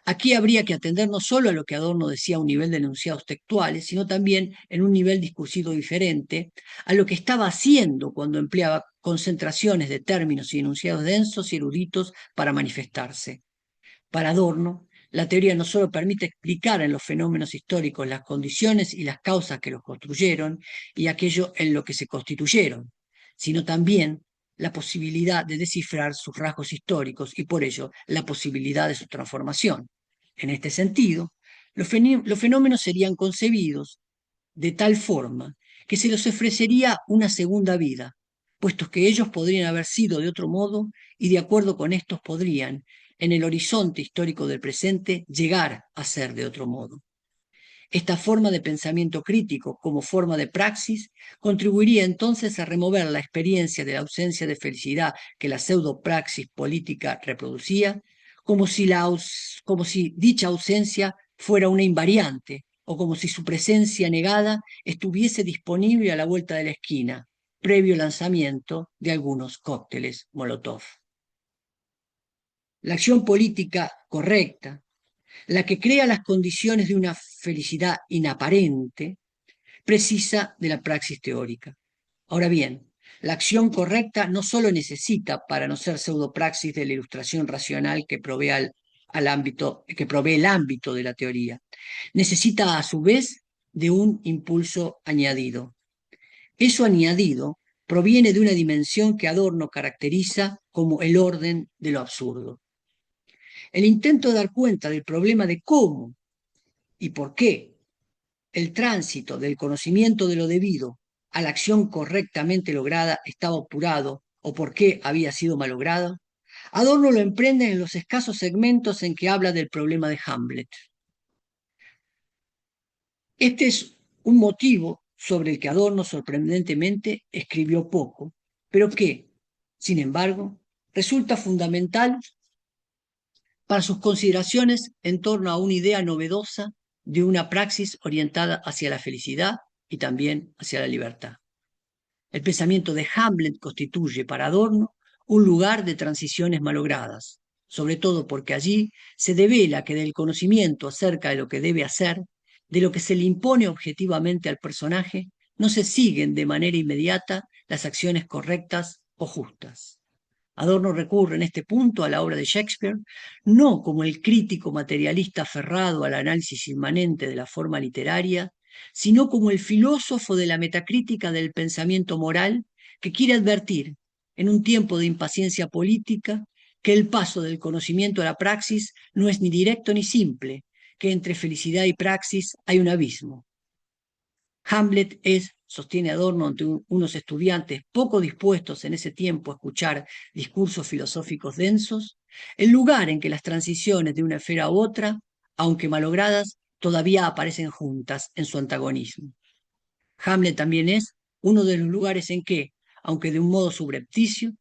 Aquí habría que atender no solo a lo que Adorno decía a un nivel de enunciados textuales, sino también en un nivel discursivo diferente, a lo que estaba haciendo cuando empleaba concentraciones de términos y enunciados densos y eruditos para manifestarse. Para Adorno, la teoría no solo permite explicar en los fenómenos históricos las condiciones y las causas que los construyeron y aquello en lo que se constituyeron, sino también la posibilidad de descifrar sus rasgos históricos y por ello la posibilidad de su transformación. En este sentido, los fenómenos serían concebidos de tal forma que se les ofrecería una segunda vida, puesto que ellos podrían haber sido de otro modo y de acuerdo con estos podrían, en el horizonte histórico del presente, llegar a ser de otro modo. Esta forma de pensamiento crítico como forma de praxis contribuiría entonces a remover la experiencia de la ausencia de felicidad que la pseudopraxis política reproducía, como si dicha ausencia fuera una invariante o como si su presencia negada estuviese disponible a la vuelta de la esquina, previo lanzamiento de algunos cócteles Molotov. La acción política correcta, la que crea las condiciones de una felicidad inaparente, precisa de la praxis teórica. Ahora bien, la acción correcta no solo necesita, para no ser pseudopraxis de la ilustración racional que provee que provee el ámbito de la teoría, necesita a su vez de un impulso añadido. Eso añadido proviene de una dimensión que Adorno caracteriza como el orden de lo absurdo. El intento de dar cuenta del problema de cómo y por qué el tránsito del conocimiento de lo debido a la acción correctamente lograda estaba apurado o por qué había sido malogrado, Adorno lo emprende en los escasos segmentos en que habla del problema de Hamlet. Este es un motivo sobre el que Adorno sorprendentemente escribió poco, pero que, sin embargo, resulta fundamental para sus consideraciones en torno a una idea novedosa de una praxis orientada hacia la felicidad y también hacia la libertad. El pensamiento de Hamlet constituye para Adorno un lugar de transiciones malogradas, sobre todo porque allí se devela que del conocimiento acerca de lo que debe hacer, de lo que se le impone objetivamente al personaje, no se siguen de manera inmediata las acciones correctas o justas. Adorno recurre en este punto a la obra de Shakespeare, no como el crítico materialista aferrado al análisis inmanente de la forma literaria, sino como el filósofo de la metacrítica del pensamiento moral que quiere advertir, en un tiempo de impaciencia política, que el paso del conocimiento a la praxis no es ni directo ni simple, que entre felicidad y praxis hay un abismo. Hamlet es, sostiene Adorno ante unos estudiantes poco dispuestos en ese tiempo a escuchar discursos filosóficos densos, el lugar en que las transiciones de una esfera a otra, aunque malogradas, todavía aparecen juntas en su antagonismo. Hamlet también es uno de los lugares en que, aunque de un modo subrepticio,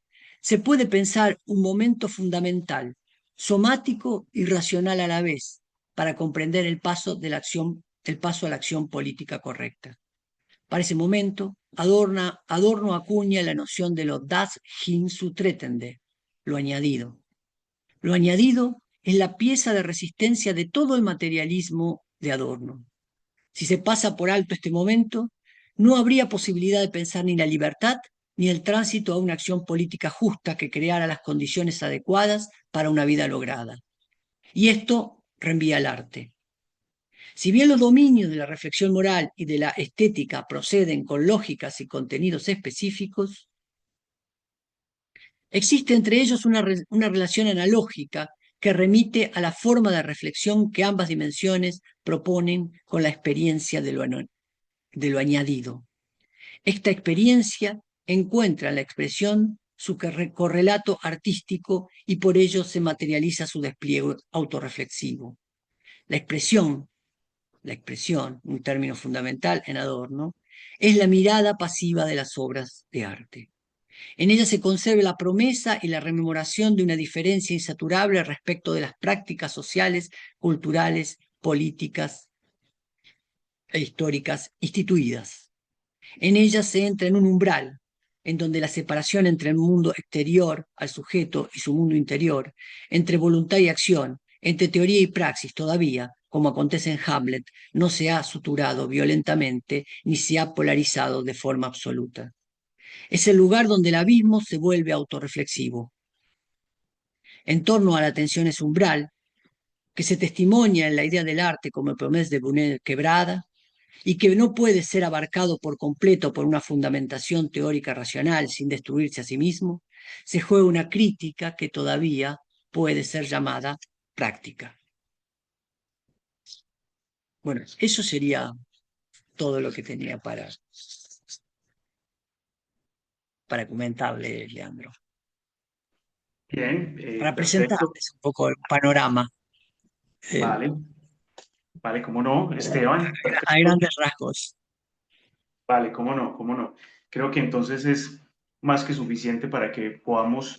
se puede pensar un momento fundamental, somático y racional a la vez, para comprender el paso a la acción política correcta. Para ese momento, Adorno acuña la noción de lo das hinzutretende, lo añadido. Lo añadido es la pieza de resistencia de todo el materialismo de Adorno. Si se pasa por alto este momento, no habría posibilidad de pensar ni la libertad ni el tránsito a una acción política justa que creara las condiciones adecuadas para una vida lograda. Y esto reenvía al arte. Si bien los dominios de la reflexión moral y de la estética proceden con lógicas y contenidos específicos, existe entre ellos una relación analógica que remite a la forma de reflexión que ambas dimensiones proponen con la experiencia de lo añadido. Esta experiencia encuentra en la expresión su correlato artístico y por ello se materializa su despliegue autorreflexivo. La expresión, un término fundamental en Adorno, es la mirada pasiva de las obras de arte. En ella se conserva la promesa y la rememoración de una diferencia insaturable respecto de las prácticas sociales, culturales, políticas e históricas instituidas. En ella se entra en un umbral, en donde la separación entre el mundo exterior al sujeto y su mundo interior, entre voluntad y acción, entre teoría y praxis todavía, como acontece en Hamlet, no se ha suturado violentamente ni se ha polarizado de forma absoluta. Es el lugar donde el abismo se vuelve autorreflexivo. En torno a la tensión es umbral, que se testimonia en la idea del arte como promesa de Brunet quebrada, y que no puede ser abarcado por completo por una fundamentación teórica racional sin destruirse a sí mismo, se juega una crítica que todavía puede ser llamada práctica. Bueno, eso sería todo lo que tenía para comentarle, Leandro, Bien, para perfecto. presentarles un poco el panorama eh, Vale, vale, cómo no, Esteban, a perfecto. grandes rasgos. Vale, cómo no, cómo no. Creo que entonces es más que suficiente para que podamos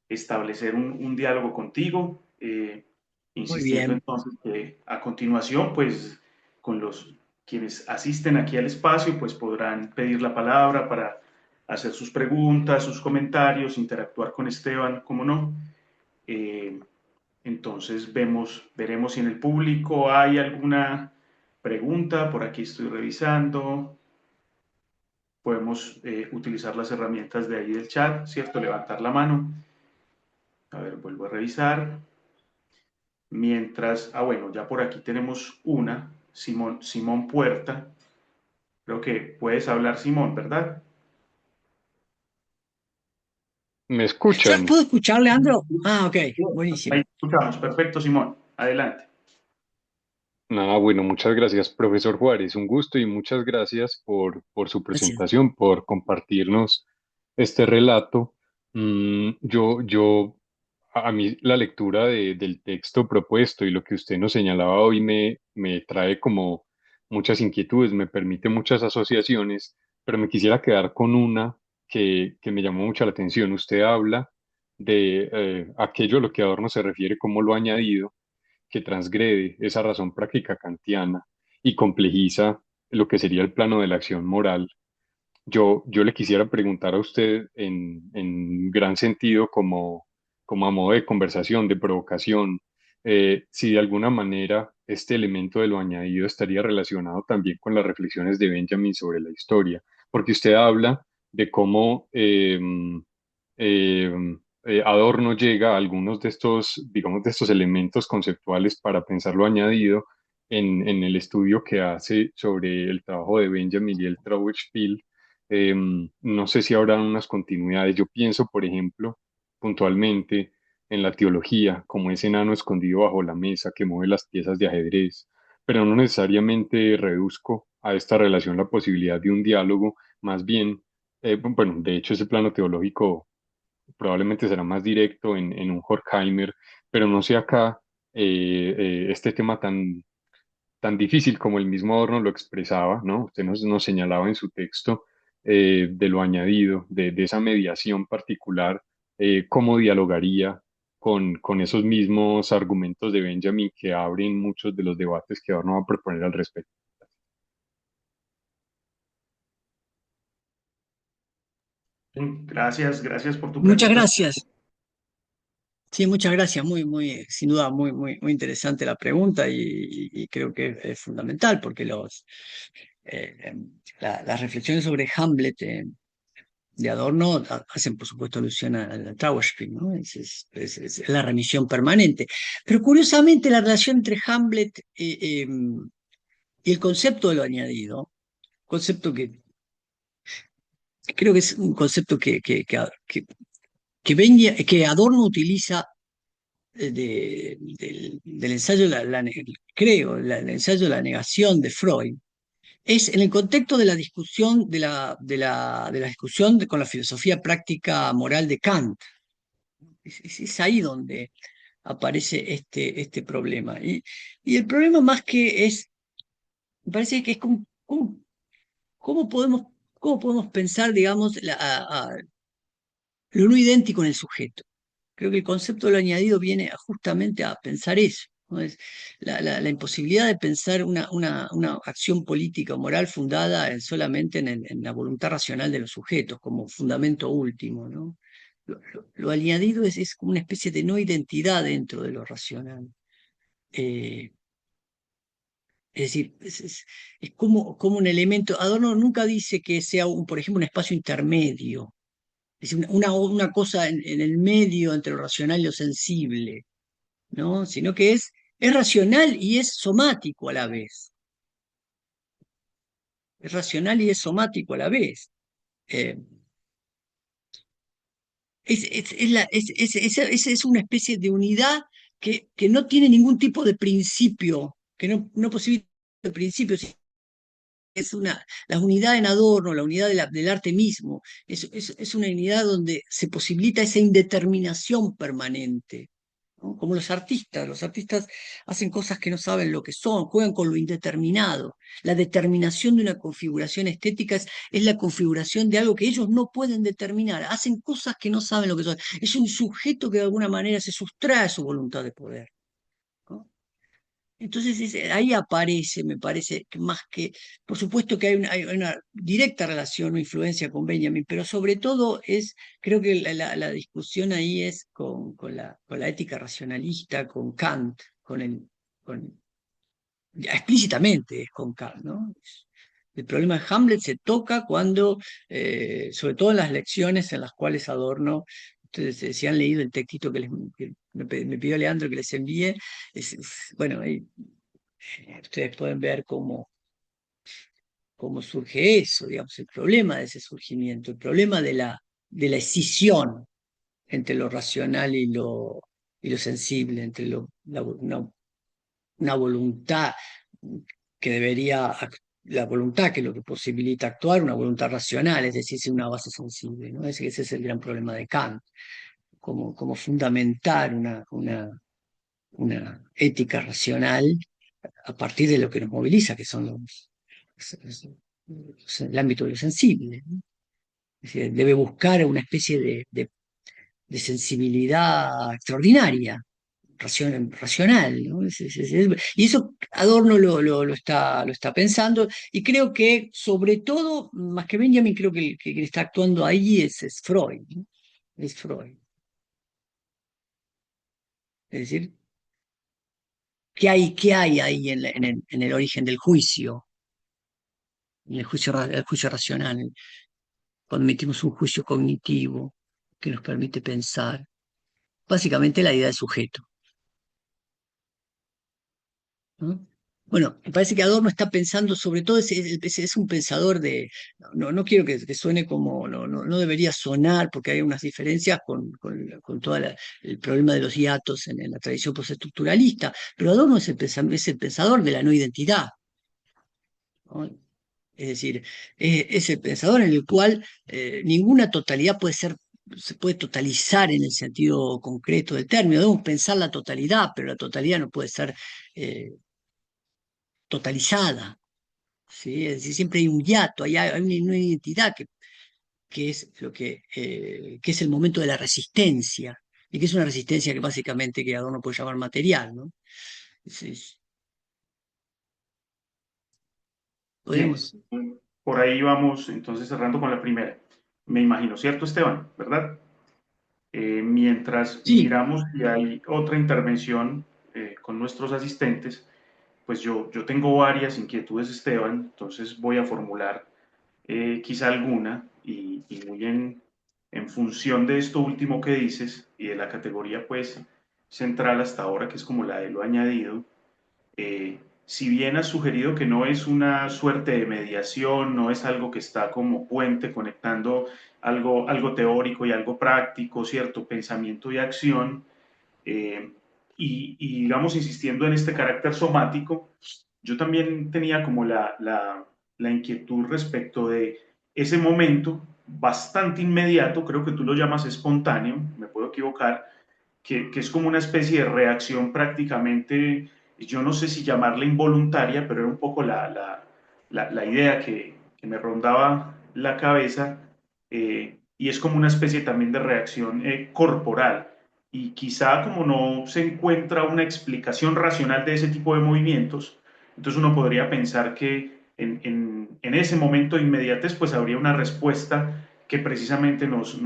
establecer un diálogo contigo, Muy insistiendo bien. entonces que a continuación, pues con los quienes asisten aquí al espacio, pues podrán pedir la palabra para hacer sus preguntas, sus comentarios, interactuar con Esteban, cómo no. Eh, entonces veremos si en el público hay alguna pregunta, por aquí estoy revisando. Podemos utilizar las herramientas de ahí del chat, ¿cierto? Levantar la mano. A ver, vuelvo a revisar. Mientras, bueno, ya por aquí tenemos una, Simón Puerta. Creo que puedes hablar, Simón, ¿verdad? ¿Me escuchan? ¿Puedo escuchar, Leandro? Ah, ok, Ahí buenísimo. escuchamos. Perfecto, Simón. Adelante. Ah, bueno, muchas gracias, profesor Juárez. Un gusto y muchas gracias por su Gracias. presentación, por compartirnos este relato. A mí la lectura del texto propuesto y lo que usted nos señalaba hoy me trae como muchas inquietudes, me permite muchas asociaciones, pero me quisiera quedar con una que me llamó mucho la atención. Usted habla de aquello a lo que Adorno se refiere como lo añadido que transgrede esa razón práctica kantiana y complejiza lo que sería el plano de la acción moral. Yo le quisiera preguntar a usted en gran sentido, como a modo de conversación, de provocación, si de alguna manera este elemento de lo añadido estaría relacionado también con las reflexiones de Benjamin sobre la historia, porque usted habla de cómo Adorno llega a algunos de estos, digamos, de estos elementos conceptuales para pensar lo añadido en el estudio que hace sobre el trabajo de Benjamin y el Trauerspiel. No sé si habrá unas continuidades. Yo pienso, por ejemplo, puntualmente en la teología, como ese enano escondido bajo la mesa que mueve las piezas de ajedrez, pero no necesariamente reduzco a esta relación la posibilidad de un diálogo, más bien, bueno, de hecho ese plano teológico probablemente será más directo en un Horkheimer, pero no sé acá este tema tan difícil como el mismo Adorno lo expresaba, ¿no? Usted nos señalaba en su texto de lo añadido, de esa mediación particular, cómo dialogaría con esos mismos argumentos de Benjamin que abren muchos de los debates que Adorno va a proponer al respecto. Gracias, gracias por tu Muchas pregunta. gracias. Sí, muchas gracias. Sin duda, muy interesante la pregunta y creo que es fundamental porque eh, las reflexiones sobre Hamlet de Adorno hacen, por supuesto, alusión al Trauerspiel, ¿no? Es la remisión permanente. Pero curiosamente, la relación entre Hamlet y el concepto de lo añadido, concepto que creo que es un concepto que Adorno utiliza del ensayo, creo, el ensayo de la negación de Freud, es en el contexto de la discusión, de la discusión con la filosofía práctica moral de Kant. Es ahí donde aparece este problema. Y el problema más que es, me parece que es cómo podemos, cómo podemos pensar, digamos, lo no idéntico en el sujeto. Creo que el concepto de lo añadido viene justamente a pensar eso, ¿no? Es la imposibilidad de pensar una acción política o moral fundada solamente en la voluntad racional de los sujetos como fundamento último, ¿no? Lo añadido es como una especie de no identidad dentro de lo racional. Eh, es decir, es como un elemento. Adorno nunca dice que sea, por ejemplo, un espacio intermedio, es decir, una cosa en el medio entre lo racional y lo sensible, ¿no? Sino que es racional y es somático a la vez. Es racional y es somático a la vez. Eh, es una especie de unidad que no tiene ningún tipo de principio, que no posibilita principios. La unidad en Adorno, la unidad del arte mismo, es una unidad donde se posibilita esa indeterminación permanente, ¿no? Como los artistas hacen cosas que no saben lo que son, juegan con lo indeterminado. La determinación de una configuración estética es la configuración de algo que ellos no pueden determinar, hacen cosas que no saben lo que son. Es un sujeto que de alguna manera se sustrae a su voluntad de poder, ¿no? Entonces ahí aparece, me parece, que más que, por supuesto que hay una directa relación o influencia con Benjamin, pero sobre todo creo que la discusión ahí es con la ética racionalista, con Kant, explícitamente es con Kant, ¿no? El problema de Hamlet se toca cuando, sobre todo en las lecciones en las cuales Adorno, ustedes si han leído el textito que me pidió Leandro que les envíe, bueno, ahí ustedes pueden ver cómo surge eso, digamos, el problema de ese surgimiento, el problema de la escisión entre lo racional y lo sensible, entre una voluntad que la voluntad que es lo que posibilita actuar, una voluntad racional, es decir, sin una base sensible, ¿no? Ese es el gran problema de Kant, como fundamentar una ética racional a partir de lo que nos moviliza, que son el ámbito de lo sensible, ¿no? Es decir, debe buscar una especie de sensibilidad extraordinaria, racional, ¿no? Y eso Adorno lo está pensando, y creo que sobre todo, más que Benjamin, creo que el que está actuando ahí es Freud, ¿no? Es Freud. Es decir, ¿qué hay ahí en el origen del juicio? En el juicio racional, cuando emitimos un juicio cognitivo que nos permite pensar, básicamente la idea de sujeto, ¿no? Bueno, me parece que Adorno está pensando, sobre todo, es un pensador no quiero que suene como, no debería sonar, porque hay unas diferencias con todo el problema de los hiatos en la tradición postestructuralista, pero Adorno es el pensador de la no identidad, ¿no? Es decir, es el pensador en el cual ninguna totalidad se puede totalizar en el sentido concreto del término. Debemos pensar la totalidad, pero la totalidad no puede ser eh, totalizada, ¿sí? Es decir, siempre hay un hiato, hay una identidad que es que es el momento de la resistencia, y que es una resistencia que básicamente que Adorno puede llamar material, ¿no? Es- Bien, podemos, por ahí vamos entonces cerrando con la primera. Me imagino, ¿cierto, Esteban? ¿Verdad? Mientras sí, miramos si hay otra intervención con nuestros asistentes, pues yo tengo varias inquietudes, Esteban, entonces voy a formular quizá alguna y muy en función de esto último que dices y de la categoría pues central hasta ahora, que es como la de lo añadido. Si bien has sugerido que no es una suerte de mediación, no es algo que está como puente conectando algo teórico y algo práctico, cierto pensamiento y acción, digamos, insistiendo en este carácter somático, yo también tenía como la inquietud respecto de ese momento bastante inmediato, creo que tú lo llamas espontáneo, me puedo equivocar, que es como una especie de reacción prácticamente, yo no sé si llamarla involuntaria, pero era un poco la idea que me rondaba la cabeza, y es como una especie también de reacción corporal. Y quizá como no se encuentra una explicación racional de ese tipo de movimientos, entonces uno podría pensar que en ese momento de inmediatez pues habría una respuesta que precisamente nos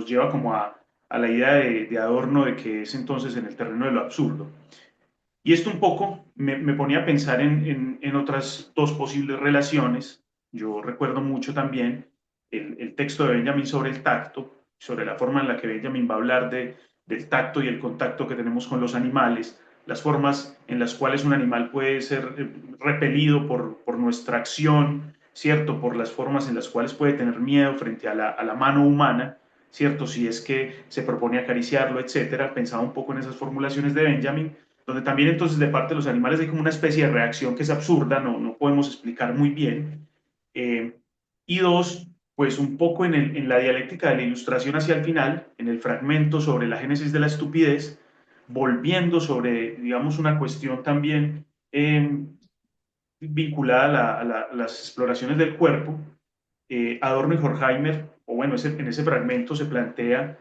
lleva como a la idea de Adorno de que es entonces en el terreno de lo absurdo. Y esto un poco me ponía a pensar en otras dos posibles relaciones. Yo recuerdo mucho también el texto de Benjamin sobre el tacto, sobre la forma en la que Benjamin va a hablar del tacto y el contacto que tenemos con los animales, las formas en las cuales un animal puede ser repelido por nuestra acción, ¿cierto? Por las formas en las cuales puede tener miedo frente a la mano humana, ¿cierto? Si es que se propone acariciarlo, etcétera. Pensaba un poco en esas formulaciones de Benjamin, donde también entonces de parte de los animales hay como una especie de reacción que es absurda, no podemos explicar muy bien. Eh, y dos, pues un poco en la dialéctica de la ilustración hacia el final, en el fragmento sobre la génesis de la estupidez, volviendo sobre, digamos, una cuestión también vinculada a las exploraciones del cuerpo. Adorno y Horkheimer, o bueno, en ese fragmento se plantea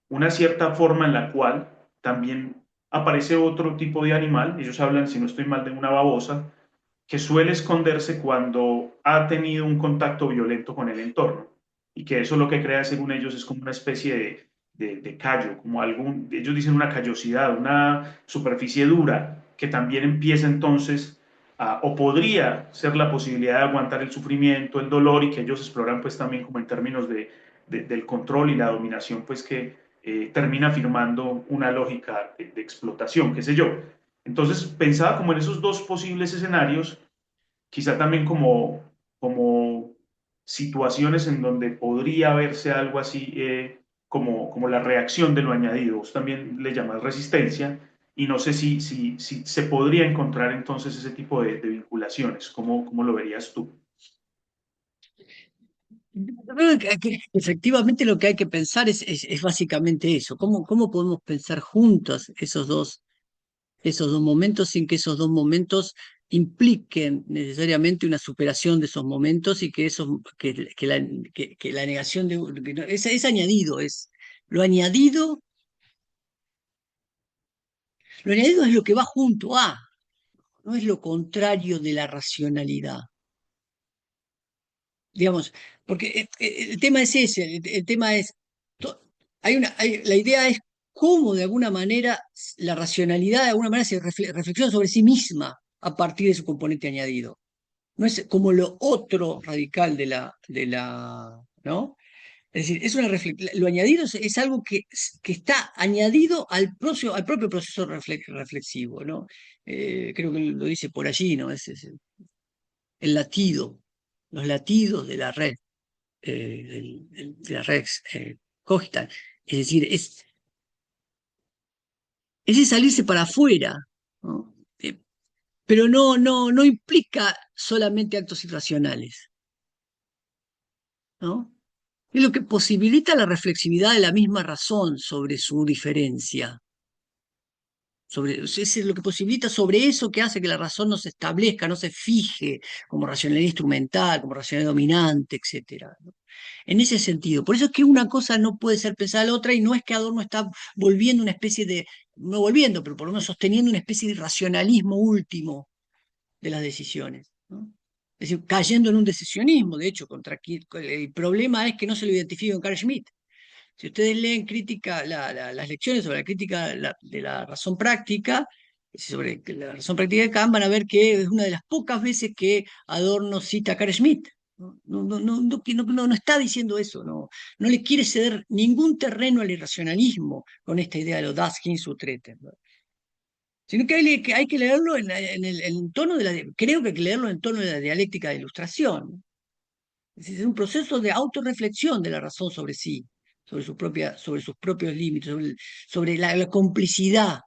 una cierta forma en la cual también aparece otro tipo de animal. Ellos hablan, si no estoy mal, de una babosa que suele esconderse cuando ha tenido un contacto violento con el entorno, y que eso lo que crea, según ellos, es como una especie de callo, como algún, ellos dicen una callosidad, una superficie dura, que también empieza entonces o podría ser la posibilidad de aguantar el sufrimiento, el dolor, y que ellos exploran pues también como en términos del control y la dominación, pues que termina firmando una lógica de explotación, qué sé yo. Entonces pensaba como en esos dos posibles escenarios, quizá también como situaciones en donde podría verse algo así como la reacción de lo añadido. Vos también le llamas resistencia, y no sé si se podría encontrar entonces ese tipo de vinculaciones. ¿Cómo lo verías tú? Yo creo que efectivamente lo que hay que pensar es básicamente eso. ¿Cómo podemos pensar juntos esos dos momentos sin que esos dos momentos impliquen necesariamente una superación de esos momentos y que la negación es añadido, lo añadido, lo añadido es lo que va junto a, no es lo contrario de la racionalidad. Digamos, porque el tema es ese, el tema es, la idea es cómo de alguna manera la racionalidad de alguna manera se reflexiona sobre sí misma a partir de su componente añadido. No es como lo otro radical ¿no? Es decir, lo añadido es algo que está añadido al propio proceso reflexivo, ¿no? Creo que lo dice por allí, ¿no? Es el latido, los latidos de la red de la red cogital. Es decir, es salirse para afuera, ¿no? Pero no implica solamente actos irracionales, ¿no? Es lo que posibilita la reflexividad de la misma razón sobre su diferencia. Es lo que posibilita sobre eso que hace que la razón no se establezca, no se fije como racionalidad instrumental, como racionalidad dominante, etc. ¿No? En ese sentido. Por eso es que una cosa no puede ser pensada a la otra, y no es que Adorno está volviendo una especie de, no volviendo, pero por lo menos sosteniendo una especie de racionalismo último de las decisiones, ¿no? Es decir, cayendo en un decisionismo, de hecho, el problema es que no se lo identifica con Carl Schmitt. Si ustedes leen las lecciones sobre la crítica de la razón práctica, sobre la razón práctica de Kant, van a ver que es una de las pocas veces que Adorno cita a Carl Schmitt. No está diciendo eso, no le quiere ceder ningún terreno al irracionalismo con esta idea de lo das Hinzutreten, ¿no? Sino que hay que leerlo en tono creo que hay que leerlo en tono de la dialéctica de ilustración, ¿no? Es decir, es un proceso de autorreflexión de la razón sobre sí, sobre sus propios límites, sobre la complicidad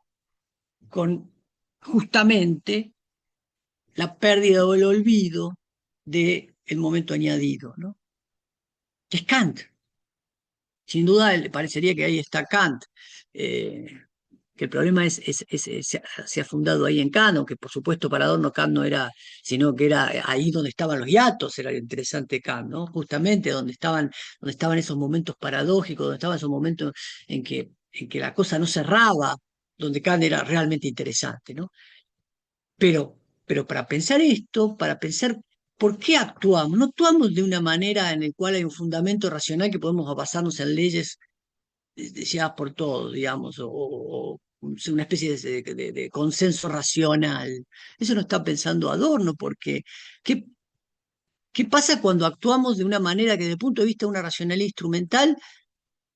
con justamente la pérdida o el olvido del momento añadido, ¿no? Que es Kant. Sin duda, le parecería que ahí está Kant, eh, que el problema se ha fundado ahí en Kant, aunque por supuesto para Adorno Kant no era, sino que era ahí donde estaban los hiatos, era lo interesante Kant, ¿no? Justamente donde estaban esos momentos paradójicos, donde estaban esos momentos en que la cosa no cerraba, donde Kant era realmente interesante, ¿no? Pero, pero para pensar esto, para pensar por qué actuamos, no actuamos de una manera en la cual hay un fundamento racional que podemos basarnos en leyes deseadas por todos, digamos, o una especie de consenso racional. Eso no está pensando Adorno, porque ¿qué, qué pasa cuando actuamos de una manera que desde el punto de vista de una racionalidad instrumental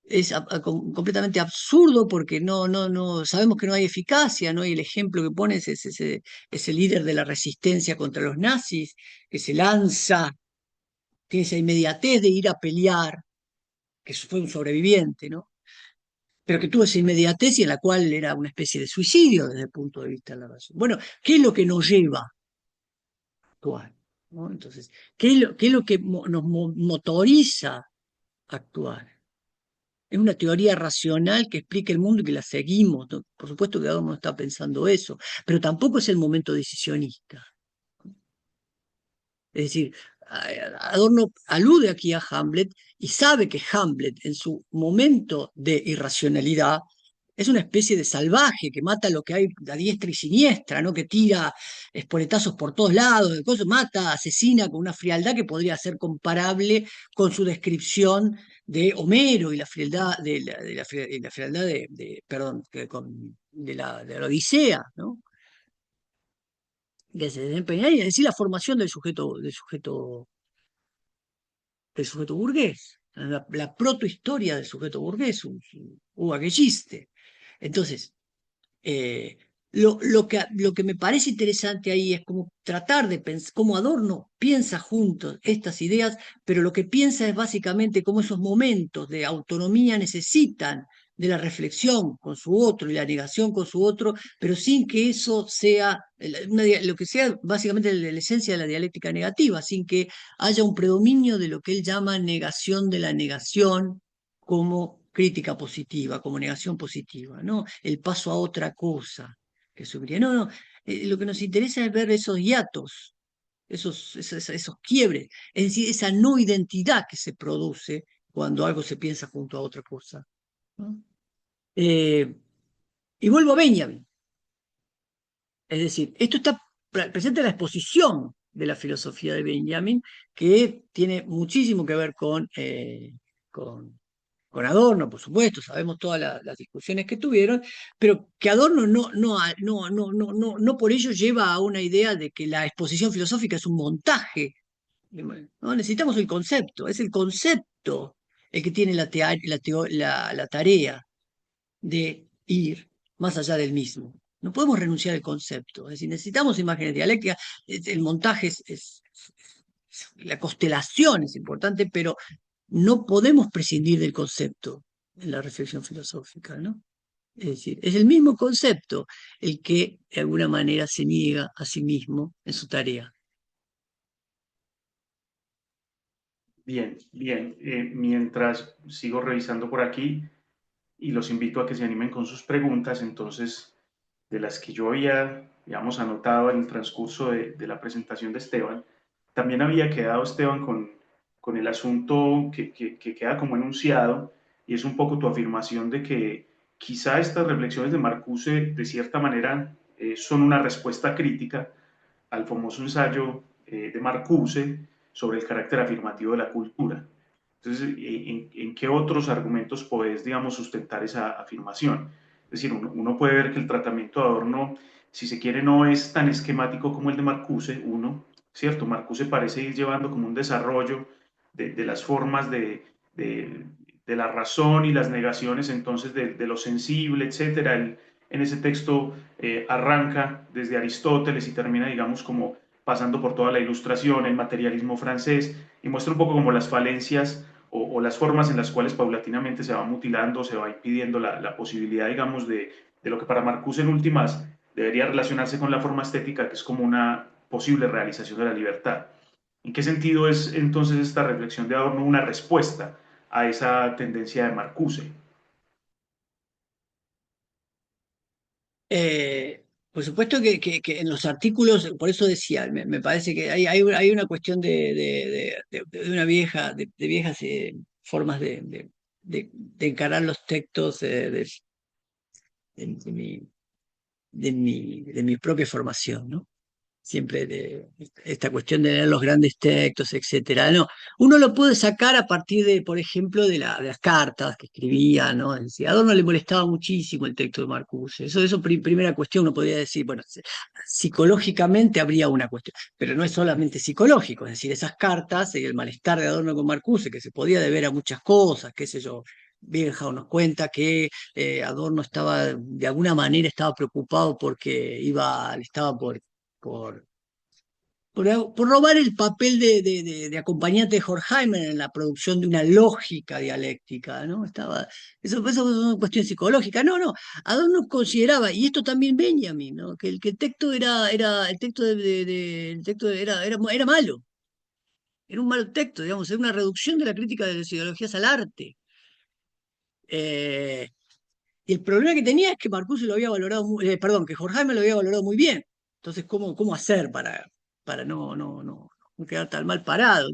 es completamente absurdo porque no, sabemos que no hay eficacia, ¿no? Y el ejemplo que pones es ese líder de la resistencia contra los nazis que se lanza, tiene esa inmediatez de ir a pelear, que fue un sobreviviente, ¿no? Pero que tuvo esa inmediatez y en la cual era una especie de suicidio desde el punto de vista de la razón. Bueno, ¿qué es lo que nos lleva a actuar? ¿No? Entonces, qué es lo que nos motoriza a actuar? Es una teoría racional que explica el mundo y que la seguimos, ¿no? Por supuesto que Adorno no está pensando eso, pero tampoco es el momento decisionista. Es decir, Adorno alude aquí a Hamlet y sabe que Hamlet en su momento de irracionalidad es una especie de salvaje que mata lo que hay a diestra y siniestra, ¿no? Que tira espoletazos por todos lados, de cosas, mata, asesina con una frialdad que podría ser comparable con su descripción de Homero y la frialdad la frialdad perdón, de la Odisea, ¿no? Que se desempeña ahí, es decir, la formación del sujeto burgués, la protohistoria del sujeto burgués, uva que existe. Entonces, eh, lo que me parece interesante ahí es como tratar de pensar, cómo Adorno piensa juntos estas ideas, pero lo que piensa es básicamente cómo esos momentos de autonomía necesitan de la reflexión con su otro y la negación con su otro, pero sin que eso sea lo que sea básicamente la esencia de la dialéctica negativa, sin que haya un predominio de lo que él llama negación de la negación como crítica positiva, como negación positiva, ¿no? El paso a otra cosa que subiría. Lo que nos interesa es ver esos hiatos, esos quiebres, es decir, esa no identidad que se produce cuando algo se piensa junto a otra cosa, ¿no? Eh, y vuelvo a Benjamin, es decir, esto está presente en la exposición de la filosofía de Benjamin, que tiene muchísimo que ver con, con Adorno, por supuesto, sabemos todas las discusiones que tuvieron, pero que Adorno no por ello lleva a una idea de que la exposición filosófica es un montaje. No, necesitamos el concepto, es el concepto el que tiene la tarea de ir más allá del mismo. No podemos renunciar al concepto, es decir, necesitamos imágenes dialécticas, el montaje la constelación es importante, pero no podemos prescindir del concepto en la reflexión filosófica, ¿no? Es decir, es el mismo concepto el que de alguna manera se niega a sí mismo en su tarea. Bien, bien. Mientras sigo revisando por aquí y los invito a que se animen con sus preguntas, entonces, de las que yo había, digamos, anotado en el transcurso de la presentación de Esteban, también había quedado, Esteban, con el asunto que queda como enunciado, y es un poco tu afirmación de que quizá estas reflexiones de Marcuse, de cierta manera, son una respuesta crítica al famoso ensayo de Marcuse sobre el carácter afirmativo de la cultura. Entonces, ¿en qué otros argumentos podés, digamos, sustentar esa afirmación? Es decir, uno puede ver que el tratamiento de Adorno, si se quiere, no es tan esquemático como el de Marcuse, ¿cierto? Marcuse parece ir llevando como un desarrollo de las formas de la razón y las negaciones, entonces, de lo sensible, etcétera. En ese texto arranca desde Aristóteles y termina, digamos, como pasando por toda la ilustración, el materialismo francés, y muestra un poco como las falencias o las formas en las cuales paulatinamente se va mutilando, se va impidiendo la posibilidad, digamos, de lo que para Marcuse en últimas debería relacionarse con la forma estética, que es como una posible realización de la libertad. ¿En qué sentido es entonces esta reflexión de Adorno una respuesta a esa tendencia de Marcuse? Por supuesto que en los artículos, por eso decía, me parece que hay una cuestión de una de viejas formas de encarar los textos de mi, de mi propia formación, ¿no? Siempre de esta cuestión de leer los grandes textos, etcétera. No, uno lo puede sacar a partir de, por ejemplo, de las cartas que escribía, ¿no? Es decir, a Adorno le molestaba muchísimo el texto de Marcuse. Eso primera cuestión, uno podría decir, bueno, psicológicamente habría una cuestión, pero no es solamente psicológico, es decir, esas cartas y el malestar de Adorno con Marcuse, que se podía deber a muchas cosas, qué sé yo. Birnbaum nos cuenta que Adorno estaba, de alguna manera, estaba preocupado porque estaba por, por robar el papel de acompañante de Horkheimer en la producción de una lógica dialéctica, ¿no? Eso es una cuestión psicológica. No, no, Adorno consideraba, y esto también Benjamin, ¿no? Que el texto el texto el texto era malo, era un mal texto, digamos, era una reducción de la crítica de las ideologías al arte. Eh, y el problema que tenía es que Marcuse lo había valorado, perdón, que Horkheimer lo había valorado muy bien. Entonces, ¿cómo hacer para no quedar tan mal parado?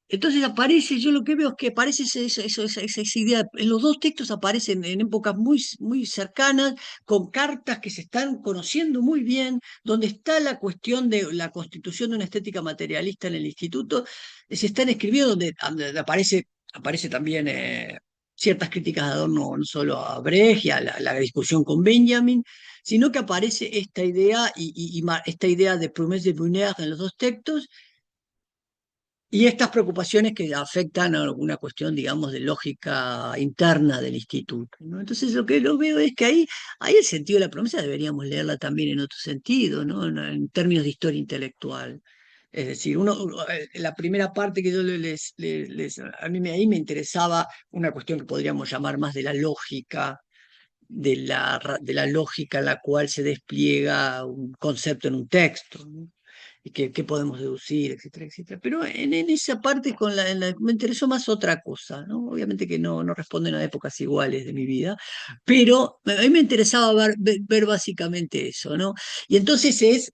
Entonces aparece, yo lo que veo es que aparece esa idea, en los dos textos aparecen en épocas muy cercanas, con cartas que se están conociendo muy bien, donde está la cuestión de la constitución de una estética materialista en el instituto, se están escribiendo, donde aparece también ciertas críticas de Adorno, no solo a Brecht y a la discusión con Benjamin, sino que aparece esta idea esta idea de promesse de Brunner en los dos textos, y estas preocupaciones que afectan a alguna cuestión, digamos, de lógica interna del instituto, ¿no? Entonces lo que lo veo es que ahí el sentido de la promesa deberíamos leerla también en otro sentido, ¿no? En términos de historia intelectual. Es decir, la primera parte que yo ahí me interesaba una cuestión que podríamos llamar más de la lógica, de la lógica en la cual se despliega un concepto en un texto, ¿no? Y qué podemos deducir, etcétera, etcétera. Pero en esa parte me interesó más otra cosa, ¿no? Obviamente que no responden a épocas iguales de mi vida, pero a mí me interesaba ver básicamente eso, ¿no? Y entonces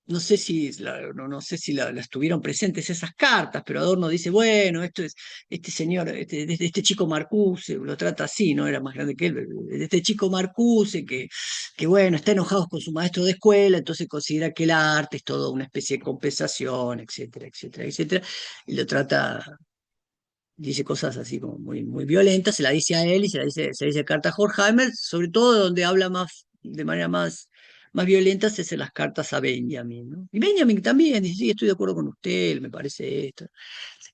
no sé si, no sé si las tuvieron presentes esas cartas, pero Adorno dice, bueno, esto es este señor, este chico Marcuse, lo trata así, ¿no? Era más grande que él, este chico Marcuse, que bueno, está enojado con su maestro de escuela, entonces considera que el arte es todo una especie de compensación, etcétera, etcétera, etcétera, y lo trata, dice cosas así como muy violentas, se la dice a él y se dice carta a Horkheimer, sobre todo donde habla de manera más violenta es en las cartas a Benjamin, ¿no? Y Benjamin también dice, sí, estoy de acuerdo con usted, me parece esto.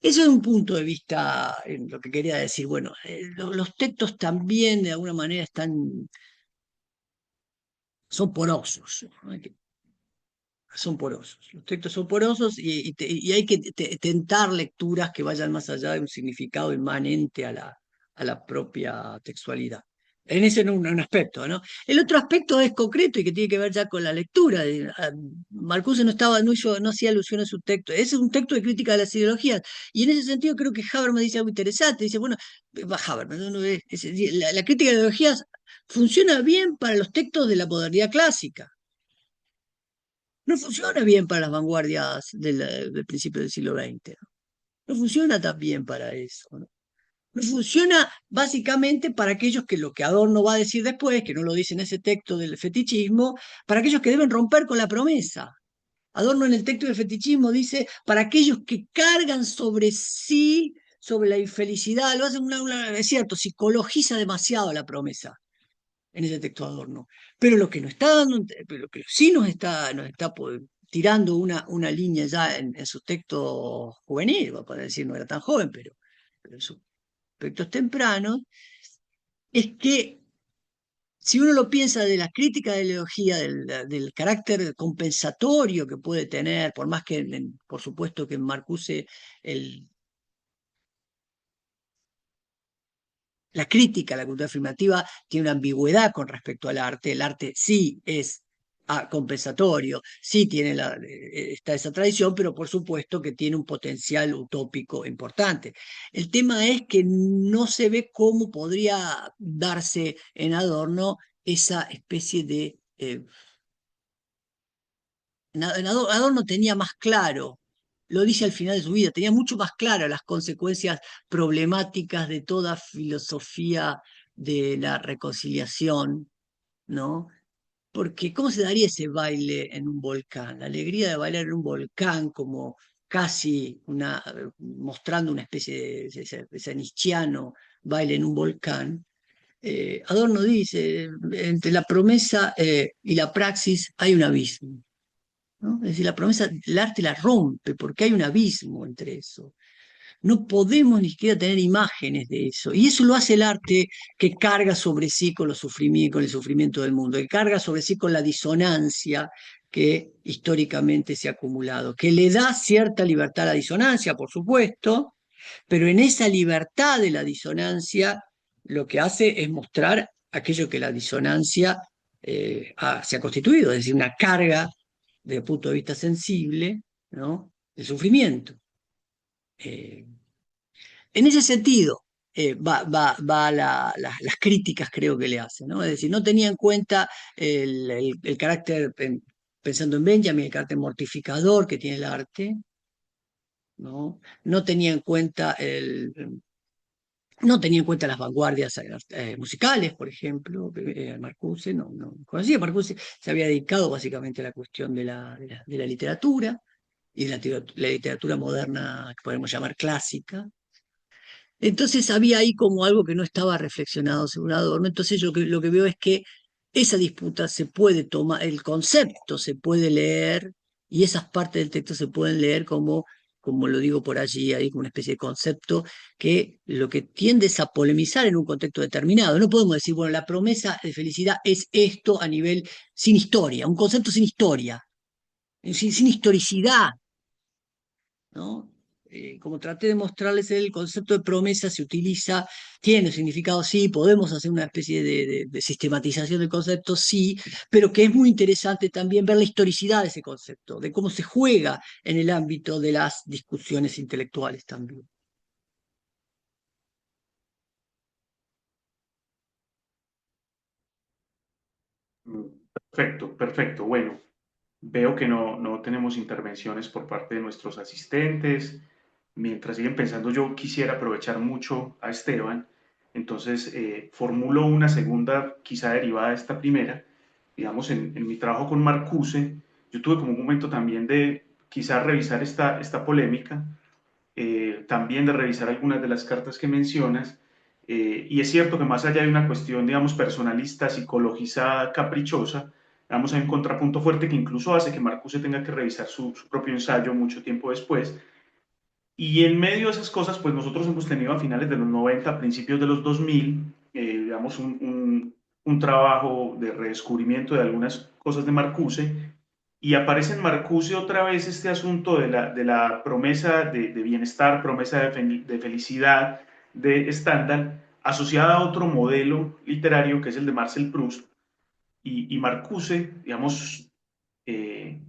Eso es un punto de vista en lo que quería decir. Bueno, los textos también de alguna manera son porosos, ¿no? Son porosos. Los textos son porosos y hay que tentar lecturas que vayan más allá de un significado inmanente a la propia textualidad. En ese un aspecto, ¿no? El otro aspecto es concreto y que tiene que ver ya con la lectura. Marcuse no hacía alusión a su texto. Ese es un texto de crítica de las ideologías. Y en ese sentido creo que Habermas dice algo interesante. Dice, bueno, Habermas, la crítica de ideologías funciona bien para los textos de la modernidad clásica. No funciona bien para las vanguardias del principio del siglo XX. No funciona tan bien para eso, ¿no? No funciona básicamente para aquellos que lo que Adorno va a decir después, que no lo dice en ese texto del fetichismo, para aquellos que deben romper con la promesa. Adorno en el texto del fetichismo dice, para aquellos que cargan sobre sí, sobre la infelicidad, lo hacen es cierto, psicologiza demasiado la promesa en ese texto Adorno. Pero lo que nos está dando, pero lo que sí nos está tirando una línea ya en sus textos juveniles, para decir, no era tan joven, pero en sus textos tempranos, es que si uno lo piensa de la crítica de la ideología, del carácter compensatorio que puede tener, por más que, por supuesto, que en Marcuse el, la crítica a la cultura afirmativa tiene una ambigüedad con respecto al arte. El arte sí es compensatorio, sí tiene está esa tradición, pero por supuesto que tiene un potencial utópico importante. El tema es que no se ve cómo podría darse en Adorno esa especie de... Adorno tenía más claro, lo dice al final de su vida, tenía mucho más claro las consecuencias problemáticas de toda filosofía de la reconciliación, ¿no? Porque ¿cómo se daría ese baile en un volcán? La alegría de bailar en un volcán como casi mostrando una especie de ese nietzscheano baile en un volcán. Adorno dice, entre la promesa y la praxis hay un abismo, ¿no? Es decir, la promesa, el arte la rompe porque hay un abismo entre eso. No podemos ni siquiera tener imágenes de eso. Y eso lo hace el arte que carga sobre sí con con el sufrimiento del mundo, que carga sobre sí con la disonancia que históricamente se ha acumulado, que le da cierta libertad a la disonancia, por supuesto, pero en esa libertad de la disonancia lo que hace es mostrar aquello que la disonancia se ha constituido, es decir, una carga desde el punto de vista sensible, ¿no? El sufrimiento. Eh, en ese sentido, las críticas creo que le hacen, ¿no? Es decir, no tenía en cuenta el carácter, pensando en Benjamin, el carácter mortificador que tiene el arte, ¿no? No tenía en cuenta no tenía en cuenta las vanguardias musicales, por ejemplo, Marcuse, no conocía a Marcuse, se había dedicado básicamente a la cuestión de la literatura y de la literatura moderna que podemos llamar clásica. Entonces había ahí como algo que no estaba reflexionado según Adorno. Entonces yo lo que veo es que esa disputa se puede tomar, el concepto se puede leer y esas partes del texto se pueden leer como lo digo por allí, ahí como una especie de concepto que lo que tiende es a polemizar en un contexto determinado. No podemos decir, bueno, la promesa de felicidad es esto a nivel sin historia, un concepto sin historia, sin historicidad, ¿no? Como traté de mostrarles, el concepto de promesa se utiliza, tiene significado, sí, podemos hacer una especie de sistematización del concepto, sí, pero que es muy interesante también ver la historicidad de ese concepto, de cómo se juega en el ámbito de las discusiones intelectuales también. Perfecto, perfecto. Bueno, veo que no tenemos intervenciones por parte de nuestros asistentes. Mientras siguen pensando, yo quisiera aprovechar mucho a Esteban. Entonces, formulo una segunda, quizá derivada de esta primera. Digamos, en mi trabajo con Marcuse, yo tuve como un momento también de quizá revisar esta polémica, también de revisar algunas de las cartas que mencionas. Y es cierto que más allá de una cuestión, digamos, personalista, psicologizada, caprichosa, digamos, hay un contrapunto fuerte que incluso hace que Marcuse tenga que revisar su propio ensayo mucho tiempo después. Y en medio de esas cosas, pues nosotros hemos tenido a finales de los 90, principios de los 2000, digamos, un trabajo de redescubrimiento de algunas cosas de Marcuse, y aparece en Marcuse otra vez este asunto de la promesa de bienestar, promesa de felicidad, de Stendhal, asociada a otro modelo literario que es el de Marcel Proust, y Marcuse, digamos, eh,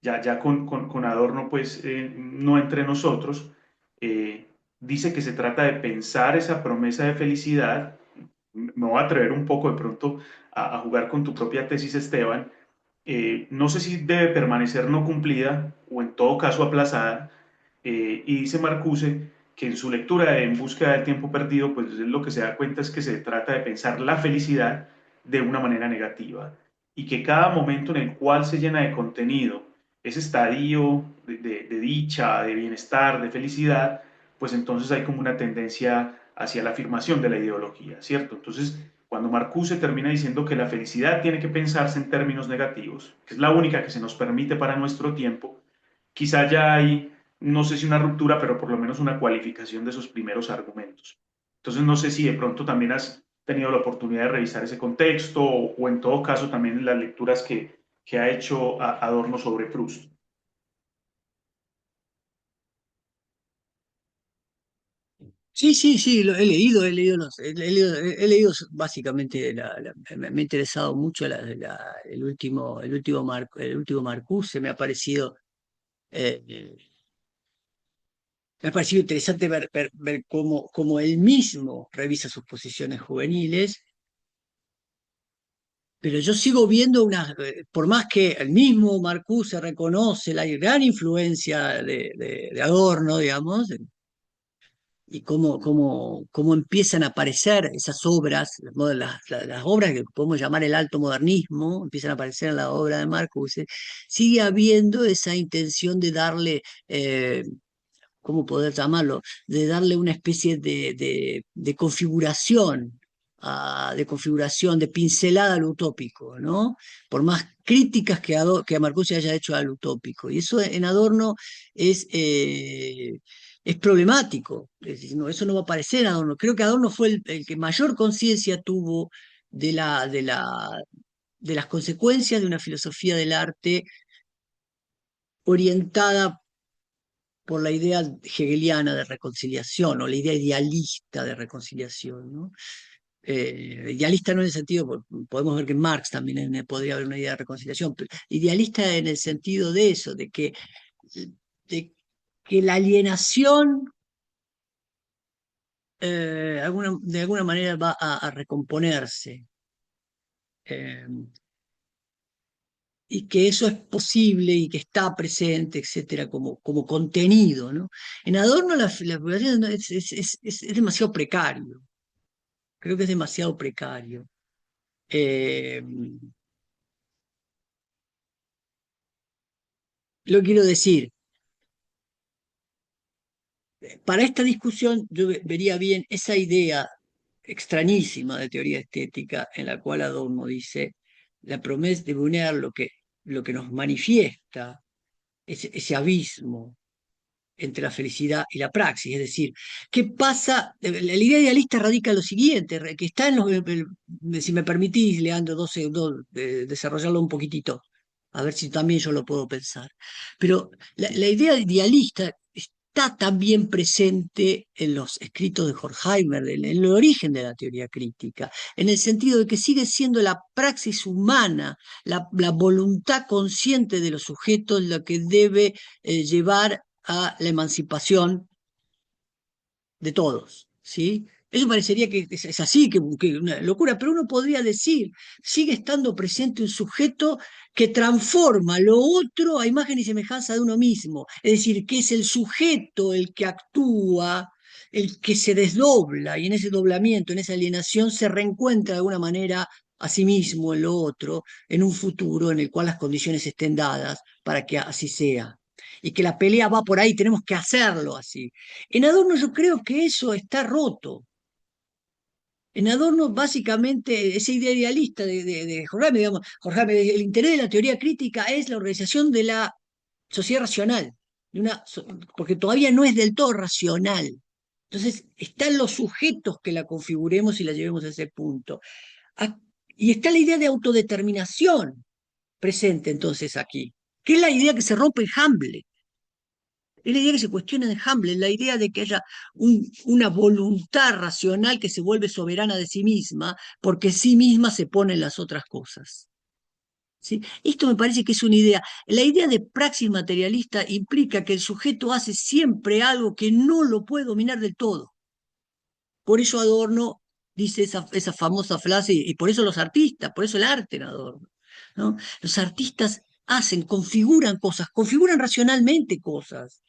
ya con Adorno, pues no entre nosotros, eh, dice que se trata de pensar esa promesa de felicidad. Me voy a atrever un poco de pronto a jugar con tu propia tesis, Esteban. No sé si debe permanecer no cumplida o en todo caso aplazada. Y dice Marcuse que en su lectura de En búsqueda del tiempo perdido, pues lo que se da cuenta es que se trata de pensar la felicidad de una manera negativa y que cada momento en el cual se llena de contenido ese estadio de dicha, de bienestar, de felicidad, pues entonces hay como una tendencia hacia la afirmación de la ideología, ¿cierto? Entonces, cuando Marcuse termina diciendo que la felicidad tiene que pensarse en términos negativos, que es la única que se nos permite para nuestro tiempo, quizá ya hay, no sé si una ruptura, pero por lo menos una cualificación de esos primeros argumentos. Entonces, no sé si de pronto también has tenido la oportunidad de revisar ese contexto o en todo caso también en las lecturas que ha hecho Adorno sobre Proust. Sí, sí, sí, lo he leído, he leído básicamente, me ha interesado mucho el último Marcuse, eh, me ha parecido interesante ver cómo él mismo revisa sus posiciones juveniles, pero yo sigo viendo por más que el mismo Marcuse reconoce la gran influencia de Adorno, digamos, y cómo empiezan a aparecer esas obras, las obras que podemos llamar el alto modernismo, empiezan a aparecer en la obra de Marcuse, sigue habiendo esa intención de darle, ¿cómo poder llamarlo? De darle una especie de configuración, de configuración, de pincelada al utópico, ¿no? Por más críticas que a Marcuse haya hecho al utópico. Y eso en Adorno es, eh, es problemático. Es decir, no, eso no va a aparecer en Adorno. Creo que Adorno fue el que mayor conciencia tuvo de de las consecuencias de una filosofía del arte orientada por la idea hegeliana de reconciliación o la idea idealista de reconciliación, ¿no? Idealista no en el sentido, podemos ver que en Marx también podría haber una idea de reconciliación, pero idealista en el sentido de eso, de que la alienación de alguna manera va a recomponerse. eh, y que eso es posible y que está presente, etcétera, como contenido, ¿no? En Adorno la población es demasiado precario, creo que es demasiado precario. Eh, lo quiero decir, para esta discusión yo vería bien esa idea extrañísima de teoría estética en la cual Adorno dice, la promesa de Brunner lo que nos manifiesta, ese abismo entre la felicidad y la praxis. Es decir, ¿qué pasa? La idea idealista radica en lo siguiente, que está en si me permitís, Leandro, desarrollarlo un poquitito, a ver si también yo lo puedo pensar. Pero la idea idealista está también presente en los escritos de Horkheimer, en el origen de la teoría crítica, en el sentido de que sigue siendo la praxis humana, la voluntad consciente de los sujetos lo que debe llevar a la emancipación de todos, ¿sí? Eso parecería que es así, que una locura, pero uno podría decir, sigue estando presente un sujeto que transforma lo otro a imagen y semejanza de uno mismo, es decir, que es el sujeto el que actúa, el que se desdobla, y en ese doblamiento, en esa alienación, se reencuentra de alguna manera a sí mismo en lo otro, en un futuro en el cual las condiciones estén dadas para que así sea. Y que la pelea va por ahí, tenemos que hacerlo así. En Adorno yo creo que eso está roto. En Adorno, básicamente, esa idea idealista de Horkheimer, digamos, Horkheimer, el interés de la teoría crítica es la organización de la sociedad racional, porque todavía no es del todo racional. Entonces, están los sujetos que la configuremos y la llevemos a ese punto. Ah, y está la idea de autodeterminación presente entonces aquí, que es la idea que se rompe en Hamlet. Es la idea que se cuestiona en Hamlet, la idea de que haya una voluntad racional que se vuelve soberana de sí misma, porque sí misma se pone en las otras cosas. ¿Sí? Esto me parece que es una idea. La idea de praxis materialista implica que el sujeto hace siempre algo que no lo puede dominar del todo. Por eso Adorno dice esa famosa frase, y por eso los artistas, por eso el arte en Adorno, ¿no? Los artistas configuran cosas, configuran racionalmente cosas.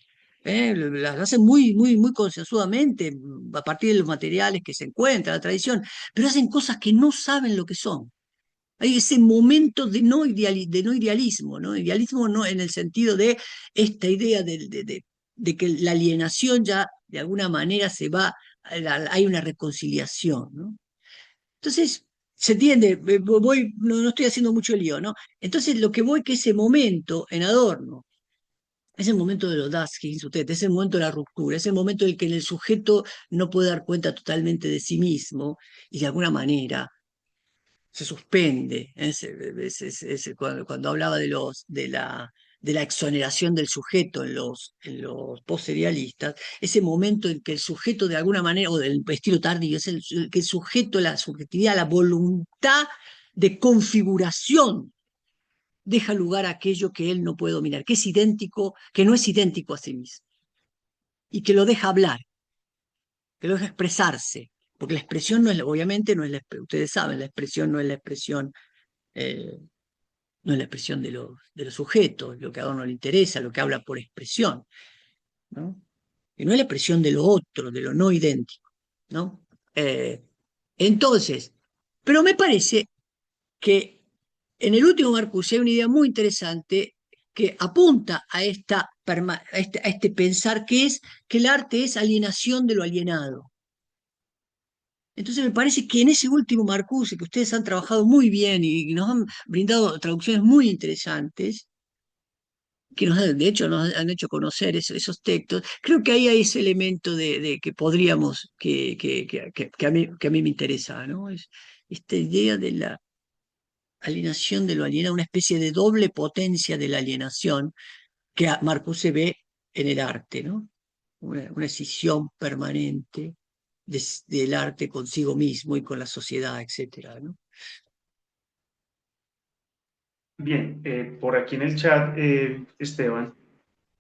Las hacen muy concienzudamente a partir de los materiales que se encuentran, la tradición, pero hacen cosas que no saben lo que son. Hay ese momento de no idealismo, ¿no? Idealismo no en el sentido de esta idea de que la alienación ya de alguna manera se va, hay una reconciliación, ¿no? Entonces, se entiende, no estoy haciendo mucho lío, ¿no? Entonces, lo que voy que ese momento en Adorno, es el momento de los das, que dice usted, es el momento de la ruptura, es el momento en el que el sujeto no puede dar cuenta totalmente de sí mismo y de alguna manera se suspende. Cuando hablaba de la exoneración del sujeto en los postserialistas, ese momento en que el sujeto de alguna manera, o del estilo tardío, es que el sujeto, la subjetividad, la voluntad de configuración deja lugar a aquello que él no puede dominar, que es idéntico, que no es idéntico a sí mismo, y que lo deja hablar, que lo deja expresarse, porque la expresión no es, obviamente no es ustedes saben, la expresión no es la expresión, eh, no es la expresión de los sujetos, lo que a uno le interesa, lo que habla por expresión, ¿no? Y no es la expresión de lo otro, de lo no idéntico, ¿no? Eh, entonces, pero me parece que en el último Marcuse hay una idea muy interesante que apunta a este pensar que es que el arte es alienación de lo alienado. Entonces me parece que en ese último Marcuse, que ustedes han trabajado muy bien y nos han brindado traducciones muy interesantes, que de hecho nos han hecho conocer esos textos, creo que ahí hay ese elemento de que podríamos, que a mí me interesa, ¿no? Es esta idea de la alienación de lo alienado, una especie de doble potencia de la alienación que Marcuse ve en el arte, ¿no? Una escisión permanente del arte consigo mismo y con la sociedad, etcétera, ¿no? Bien, por aquí en el chat, Esteban,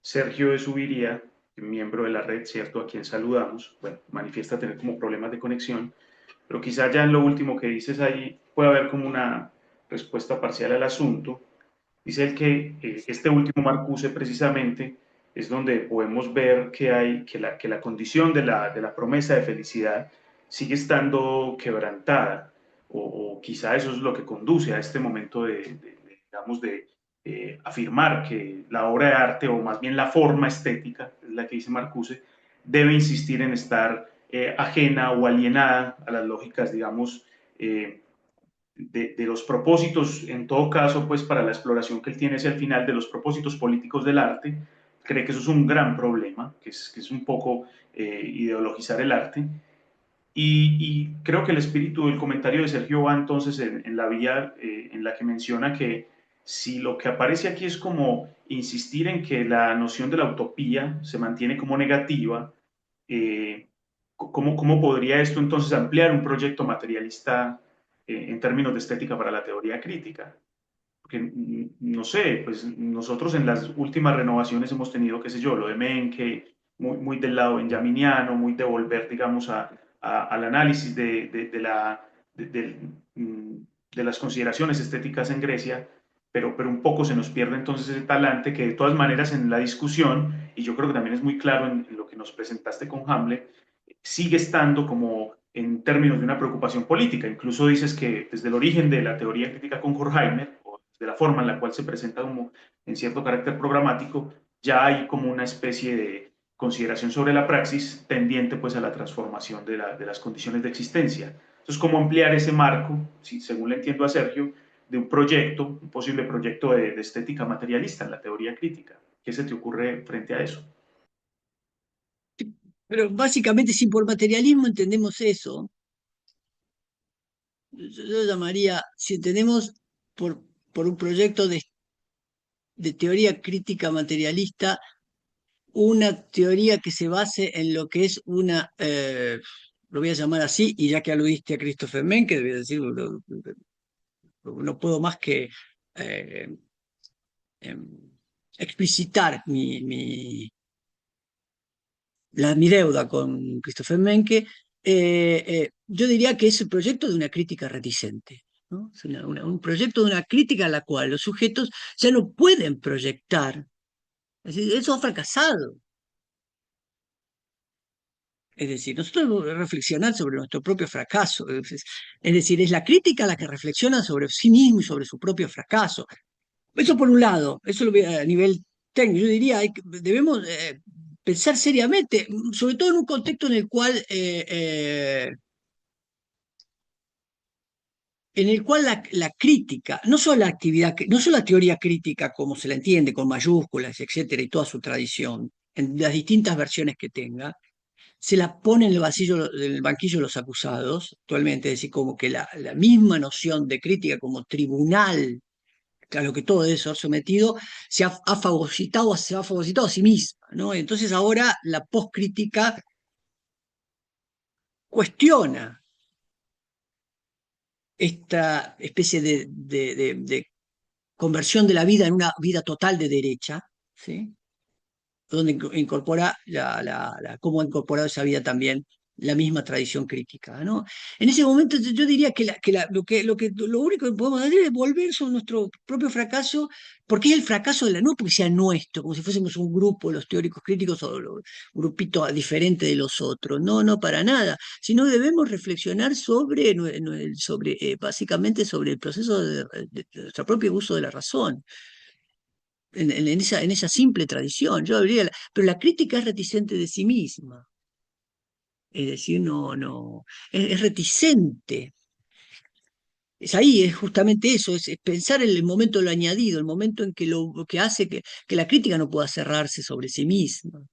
Sergio de Subiría, miembro de la red, ¿cierto? A quien saludamos, bueno, manifiesta tener como problemas de conexión, pero quizá ya en lo último que dices ahí puede haber como una respuesta parcial al asunto. Dice él que este último Marcuse precisamente es donde podemos ver que hay que la condición de la promesa de felicidad sigue estando quebrantada o quizá eso es lo que conduce a este momento digamos, de afirmar que la obra de arte o más bien la forma estética, es la que dice Marcuse, debe insistir en estar ajena o alienada a las lógicas, digamos, de los propósitos, en todo caso, pues para la exploración que él tiene hacia el final de los propósitos políticos del arte, cree que eso es un gran problema, que es un poco ideologizar el arte. Y creo que el espíritu del comentario de Sergio va entonces en la vía en la que menciona que si lo que aparece aquí es como insistir en que la noción de la utopía se mantiene como negativa, ¿cómo podría esto entonces ampliar un proyecto materialista en términos de estética para la teoría crítica? Porque, no sé, pues nosotros en las últimas renovaciones hemos tenido, qué sé yo, lo de Menke, muy del lado benjaminiano, muy de volver, digamos, al análisis de las consideraciones estéticas en Grecia, pero un poco se nos pierde entonces ese talante que de todas maneras en la discusión, y yo creo que también es muy claro en lo que nos presentaste con Hamlet, sigue estando como en términos de una preocupación política. Incluso dices que desde el origen de la teoría crítica con Horkheimer, o de la forma en la cual se presenta como en cierto carácter programático, ya hay como una especie de consideración sobre la praxis tendiente pues a la transformación de las condiciones de existencia. Entonces, ¿cómo ampliar ese marco, si, según le entiendo a Sergio, de un proyecto, un posible proyecto de estética materialista en la teoría crítica? ¿Qué se te ocurre frente a eso? Pero básicamente, si por materialismo entendemos eso, yo llamaría, si entendemos por un proyecto de teoría crítica materialista, una teoría que se base en lo que es lo voy a llamar así, y ya que aludiste a Christopher Menke, debía decir, no puedo más que eh, em, explicitar mi deuda con Christopher Menke. Yo diría que es el proyecto de una crítica reticente, ¿no? Es un proyecto de una crítica a la cual los sujetos ya no pueden proyectar. Es decir, eso ha fracasado. Es decir, nosotros debemos reflexionar sobre nuestro propio fracaso. Es decir, es la crítica la que reflexiona sobre sí mismo y sobre su propio fracaso. Eso por un lado, eso lo veo a nivel técnico. Yo diría, debemos pensar seriamente, sobre todo en un contexto en el cual la crítica, no solo la actividad, no solo la teoría crítica como se la entiende, con mayúsculas, etcétera, y toda su tradición, en las distintas versiones que tenga, se la pone en el banquillo de los acusados actualmente, es decir, como que la misma noción de crítica como tribunal a lo que todo debe ser sometido, se ha fagocitado a sí misma, ¿no? Entonces ahora la postcrítica cuestiona esta especie de conversión de la vida en una vida total de derecha, ¿sí? Donde incorpora cómo ha incorporado esa vida también la misma tradición crítica, ¿no? En ese momento yo diría lo único que podemos hacer es volver sobre nuestro propio fracaso, porque es el fracaso no porque sea nuestro, como si fuésemos un grupo, los teóricos críticos o un grupito diferente de los otros, no, no para nada, sino debemos reflexionar básicamente sobre el proceso de nuestro propio uso de la razón en esa simple tradición. Pero la crítica es reticente de sí misma, es decir, es reticente. Es ahí, es justamente eso, es pensar en el momento de lo añadido, el momento en que lo que hace que la crítica no pueda cerrarse sobre sí misma,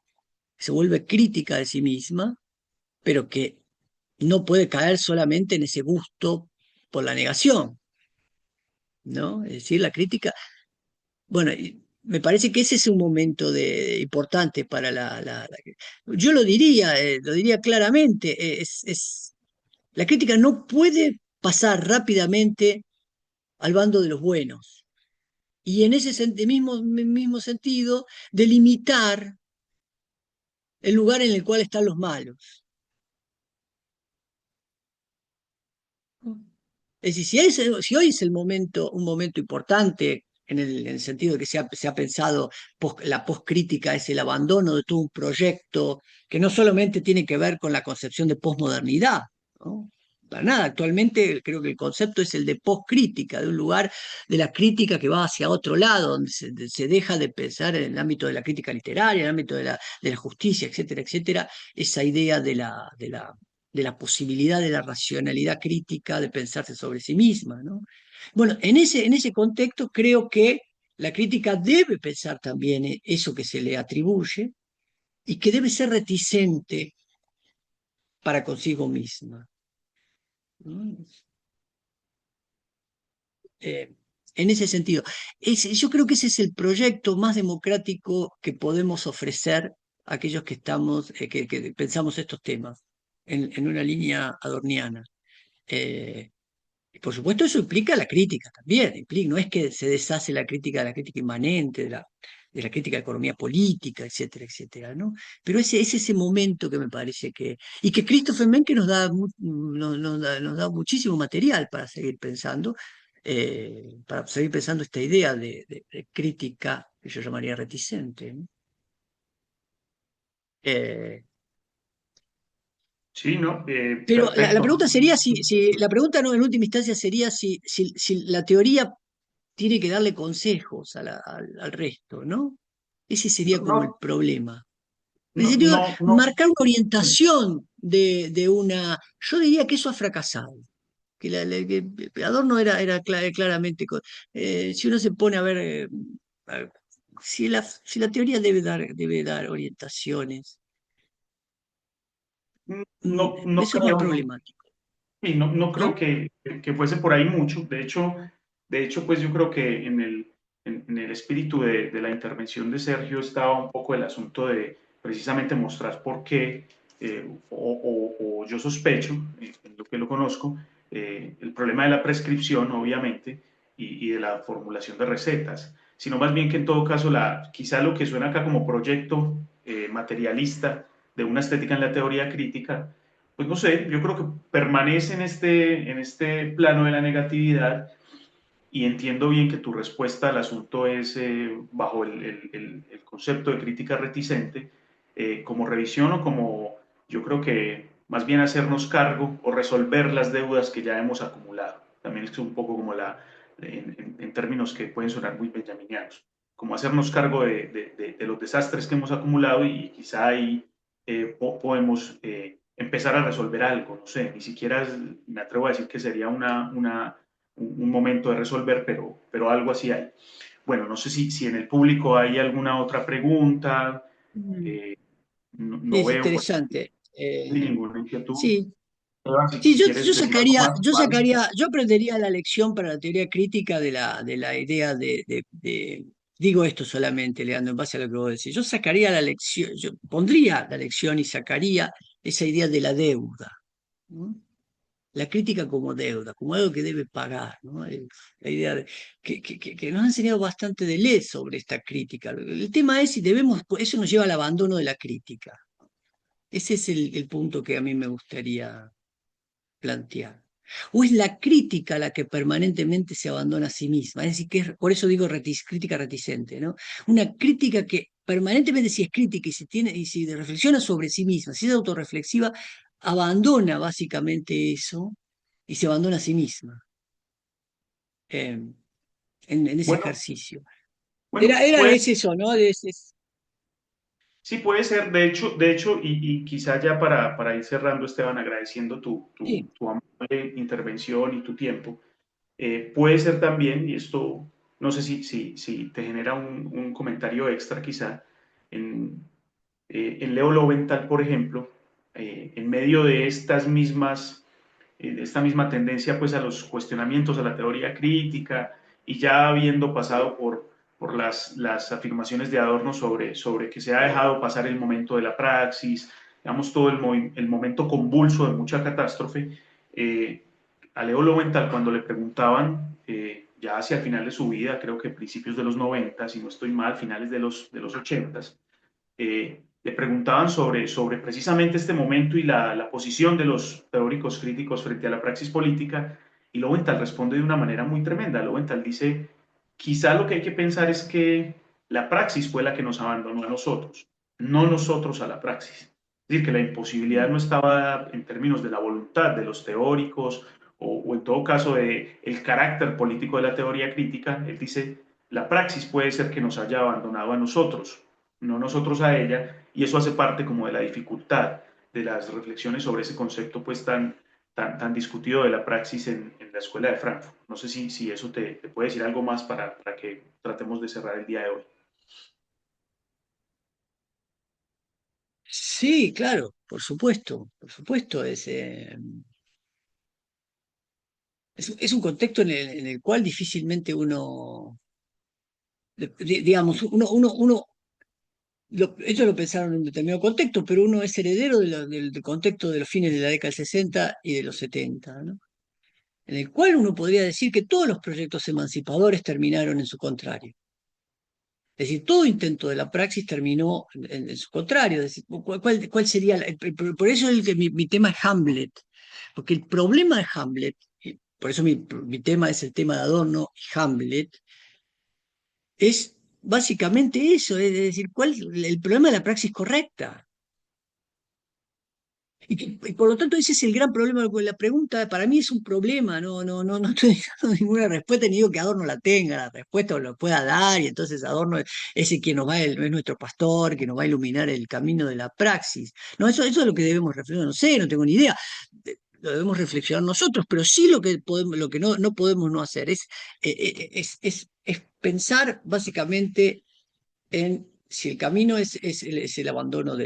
se vuelve crítica de sí misma, pero que no puede caer solamente en ese gusto por la negación, ¿no? Es decir, la crítica. Bueno, y me parece que ese es un momento importante para yo lo diría claramente, la crítica no puede pasar rápidamente al bando de los buenos. Y en ese mismo sentido, delimitar el lugar en el cual están los malos. Es decir, si hoy es un momento importante en el sentido de que se ha pensado, la poscrítica es el abandono de todo un proyecto que no solamente tiene que ver con la concepción de posmodernidad, ¿no? Para nada, actualmente creo que el concepto es el de poscrítica, de un lugar de la crítica que va hacia otro lado, donde se deja de pensar en el ámbito de la crítica literaria, en el ámbito de la justicia, etcétera, etcétera, esa idea de la posibilidad de la racionalidad crítica de pensarse sobre sí misma, ¿no? Bueno, en ese contexto creo que la crítica debe pensar también eso que se le atribuye y que debe ser reticente para consigo misma, ¿no? Eh, en ese sentido, yo creo que ese es el proyecto más democrático que podemos ofrecer a aquellos que pensamos estos temas en una línea adorniana. Eh, Y por supuesto eso implica la crítica también, no es que se deshace la crítica inmanente, de la crítica de economía política, etcétera, etcétera, ¿no? Pero es ese momento que me parece y que Christopher Mencken nos da muchísimo material para seguir pensando esta idea de crítica que yo llamaría reticente, ¿no? Eh, Sí, ¿no? pero la Perfecto. pregunta sería la pregunta no en última instancia sería si la teoría tiene que darle consejos al resto, ¿no? Ese sería No, como el no, problema. En el no, sentido de no, no. marcar una orientación de una. Yo diría que eso ha fracasado. Que Adorno era claramente. Si uno se pone a ver. A- si la teoría debe dar orientaciones, No, no eso es más creo, no, problemático, y no creo ¿no? que fuese por ahí mucho. De hecho, pues yo creo que en el espíritu de la intervención de Sergio estaba un poco el asunto de precisamente mostrar por qué, o yo sospecho, en lo que lo conozco, el problema de la prescripción, obviamente, y de la formulación de recetas, sino más bien que en todo caso, quizá lo que suena acá como proyecto materialista de una estética en la teoría crítica, pues no sé, yo creo que permanece en este plano de la negatividad y entiendo bien que tu respuesta al asunto es bajo el concepto de crítica reticente, como revisión o como yo creo que más bien hacernos cargo o resolver las deudas que ya hemos acumulado. También es un poco como en términos que pueden sonar muy benjaminianos, como hacernos cargo de los desastres que hemos acumulado y quizá ahí podemos empezar a resolver algo, no sé, ni siquiera me atrevo a decir que sería un momento de resolver, pero algo así hay. Bueno, no sé si en el público hay alguna otra pregunta, Mm. no Es veo por aquí interesante. ninguna inquietud. Sí, Esteban, Sí, si quieres decir algo más, vale. yo aprendería la lección para la teoría crítica de la idea digo esto solamente, Leandro, en base a lo que vos decís. Yo sacaría la lección, yo pondría la lección y sacaría esa idea de la deuda, ¿no? La crítica como deuda, como algo que debe pagar, ¿no? La idea de, que nos han enseñado bastante de ley sobre esta crítica. El tema es si debemos, eso nos lleva al abandono de la crítica. Ese es el punto que a mí me gustaría plantear. ¿O es la crítica la que permanentemente se abandona a sí misma? Es decir, por eso digo crítica reticente, ¿no? Una crítica que permanentemente, si es crítica y si tiene, y si reflexiona sobre sí misma, si es autorreflexiva, abandona básicamente eso y se abandona a sí misma eh, en ese Bueno, ejercicio. bueno, Es eso, ¿no? sí, puede ser. De hecho, y quizá ya para ir cerrando, Esteban, agradeciendo Sí, tu amable intervención y tu tiempo, puede ser también, y esto no sé si te genera un comentario extra quizá, en, en Leo Lowenthal, por ejemplo, en medio de de esta misma tendencia pues a los cuestionamientos, a la teoría crítica, y ya habiendo pasado por las afirmaciones de Adorno sobre que se ha dejado pasar el momento de la praxis, digamos todo el momento convulso de mucha catástrofe, a Leo Lowenthal cuando le preguntaban, ya hacia el final de su vida, creo que principios de los 90, si no estoy mal, finales de los 80, le preguntaban sobre precisamente este momento y la posición de los teóricos críticos frente a la praxis política, y Lowenthal responde de una manera muy tremenda. Lowenthal dice, quizá lo que hay que pensar es que la praxis fue la que nos abandonó a nosotros, no nosotros a la praxis. Es decir, que la imposibilidad no estaba en términos de la voluntad de los teóricos o en todo caso de el carácter político de la teoría crítica. Él dice, la praxis puede ser que nos haya abandonado a nosotros, no nosotros a ella, y eso hace parte como de la dificultad de las reflexiones sobre ese concepto pues tan discutido de la praxis en la escuela de Frankfurt. No sé si eso te puede decir algo más para que tratemos de cerrar el día de hoy. sí, claro, por supuesto, es un contexto en el cual difícilmente uno, digamos, ellos lo pensaron en un determinado contexto, pero uno es heredero del contexto de los fines de la década del 60 y de los 70, ¿no? En el cual uno podría decir que todos los proyectos emancipadores terminaron en su contrario. Es decir, todo intento de la praxis terminó en su contrario. Es decir, cuál sería por eso mi tema es Hamlet, porque el problema de Hamlet, y por eso mi tema es el tema de Adorno y Hamlet, es básicamente eso, es decir, cuál el problema de la praxis correcta. Y por lo tanto ese es el gran problema. La pregunta para mí es un problema, no estoy dando ninguna respuesta, ni digo que Adorno la tenga, la respuesta o lo pueda dar, y entonces Adorno es el que nos va, es nuestro pastor, que nos va a iluminar el camino de la praxis. No, eso es lo que debemos reflexionar, no sé, no tengo ni idea. Lo debemos reflexionar nosotros, pero sí lo que podemos, lo que no podemos no hacer es pensar básicamente en si el camino es el abandono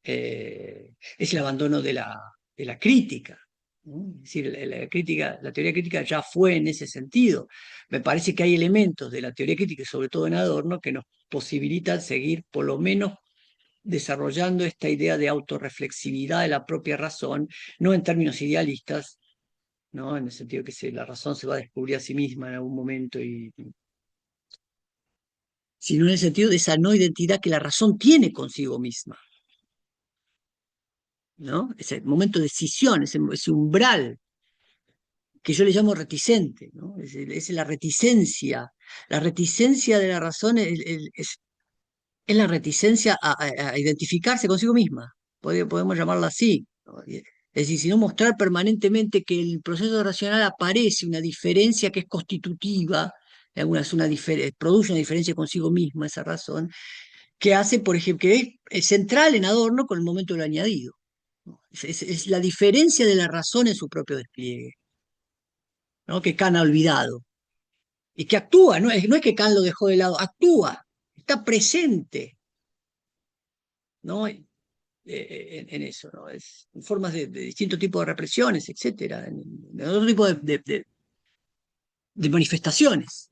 es el abandono de la crítica, ¿no? Es decir, crítica, la teoría crítica ya fue en ese sentido. Me parece que hay elementos de la teoría crítica, y sobre todo en Adorno, que nos posibilitan seguir por lo menos desarrollando esta idea de autorreflexividad de la propia razón, no en términos idealistas, ¿no? En el sentido que la razón se va a descubrir a sí misma en algún momento, sino en el sentido de esa no identidad que la razón tiene consigo misma, ¿no? Ese momento de decisión, ese umbral que yo le llamo reticente, ¿no? Es la reticencia de la razón es la reticencia a identificarse consigo misma, podemos llamarla así, ¿no? Es decir, si no mostrar permanentemente que el proceso racional aparece una diferencia que es constitutiva, produce una diferencia consigo misma, esa razón, que hace, por ejemplo, que es central en Adorno con el momento del añadido, ¿no? Es la diferencia de la razón en su propio despliegue, ¿no? Que Kant ha olvidado. Y que actúa, no es que Kant lo dejó de lado, actúa, está presente, ¿no? en eso, ¿no? Es formas de distintos tipos de represiones, etcétera, en otro tipo de manifestaciones.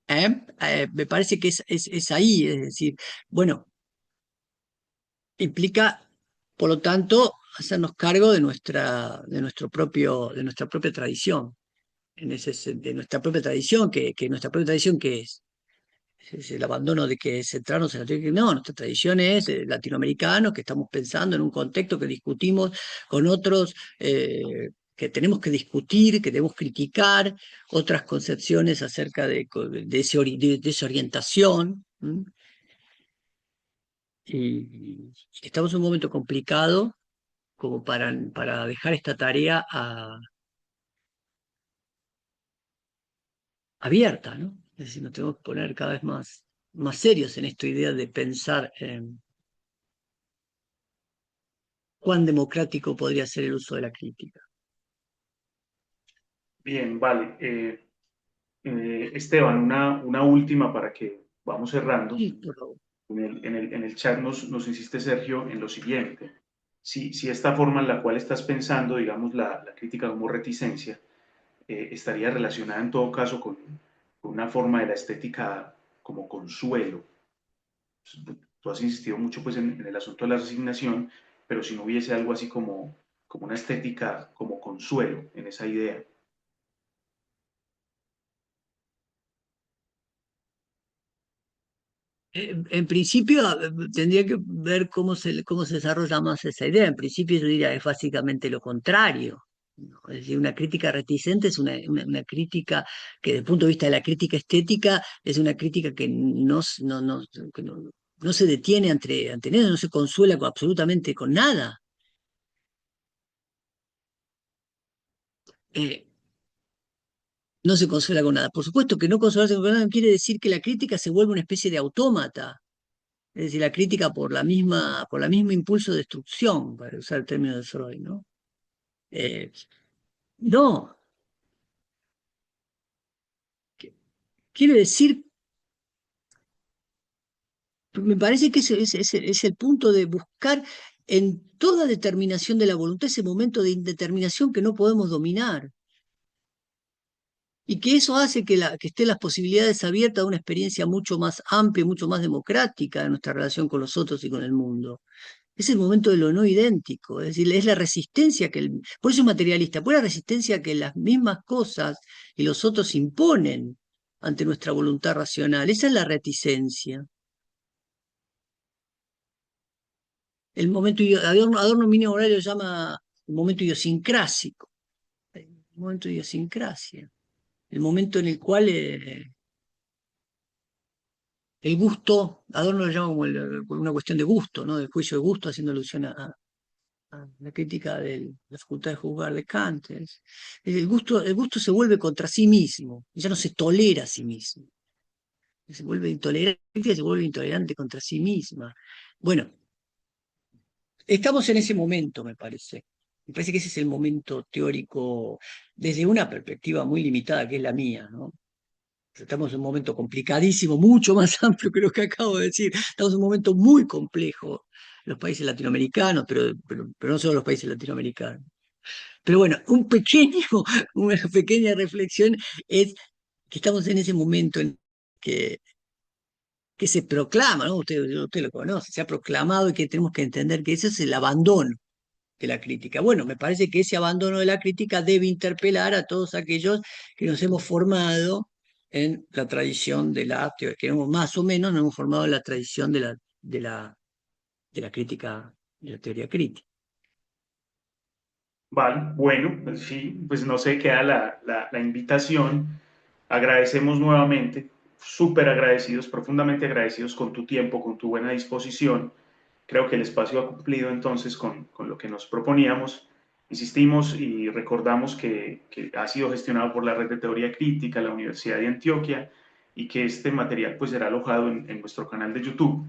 Me parece que es ahí, es decir, bueno, implica, por lo tanto, hacernos cargo de nuestra propia tradición, de nuestra propia tradición, que nuestra propia tradición que es el abandono de que centrarnos en la teoría. No, nuestra tradición es latinoamericano, que estamos pensando en un contexto que discutimos con otros, que tenemos que discutir, que debemos criticar, otras concepciones acerca de esa orientación. Y estamos en un momento complicado como para dejar esta tarea abierta, ¿no? Es decir, nos tenemos que poner cada vez más serios en esta idea de pensar en cuán democrático podría ser el uso de la crítica. Bien, vale. Esteban, una última para que vamos cerrando. Sí, por favor. En el chat nos insiste Sergio en lo siguiente. Si esta forma en la cual estás pensando, digamos, la crítica como reticencia, estaría relacionada en todo caso con una forma de la estética como consuelo. Tú has insistido mucho pues, en el asunto de la resignación, pero si no hubiese algo así como una estética como consuelo en esa idea. En principio, tendría que ver cómo se desarrolla más esa idea. En principio, yo diría es básicamente lo contrario, ¿no? Es decir, una crítica reticente es una crítica que, desde el punto de vista de la crítica estética, es una crítica que no se detiene ante nada, no se consuela absolutamente con nada. Eh, no se consuela con nada. Por supuesto que no consolarse con nada no quiere decir que la crítica se vuelva una especie de autómata. Es decir, la crítica por la misma impulso de destrucción, para usar el término de Freud, ¿no? Eh, no, quiere decir, me parece que ese es el punto de buscar en toda determinación de la voluntad ese momento de indeterminación que no podemos dominar. Y que eso hace que estén las posibilidades abiertas a una experiencia mucho más amplia, mucho más democrática de nuestra relación con los otros y con el mundo. Es el momento de lo no idéntico, es decir, es la resistencia por eso es materialista, por la resistencia que las mismas cosas y los otros imponen ante nuestra voluntad racional. Esa es la reticencia. Adorno Mínimo Horario lo llama el momento idiosincrásico, el momento de idiosincrasia, el momento en el cual el gusto, Adorno lo llama como una cuestión de gusto, ¿no? Del juicio de gusto, haciendo alusión a la crítica de la facultad de juzgar de Kant. El gusto se vuelve contra sí mismo, ya no se tolera a sí mismo. Se vuelve intolerante, se vuelve intolerante contra sí misma. Bueno, estamos en ese momento, me parece. Me parece que ese es el momento teórico desde una perspectiva muy limitada, que es la mía, ¿no? Estamos en un momento complicadísimo, mucho más amplio que lo que acabo de decir. Estamos en un momento muy complejo, los países latinoamericanos, pero no solo los países latinoamericanos. Pero bueno, una pequeña reflexión es que estamos en ese momento en que, que se proclama, ¿no? Usted lo conoce, se ha proclamado y que tenemos que entender que ese es el abandono de la crítica. Bueno, me parece que ese abandono de la crítica debe interpelar a todos aquellos que nos hemos formado en la tradición de la teoría, que más o menos nos hemos formado en la tradición de la crítica, de la teoría crítica. Vale, bueno, pues sí, pues no sé, queda la invitación. Agradecemos nuevamente, súper agradecidos, profundamente agradecidos con tu tiempo, con tu buena disposición. Creo que el espacio ha cumplido entonces con lo que nos proponíamos. Insistimos y recordamos que ha sido gestionado por la Red de Teoría Crítica, la Universidad de Antioquia, y que este material pues será alojado en nuestro canal de YouTube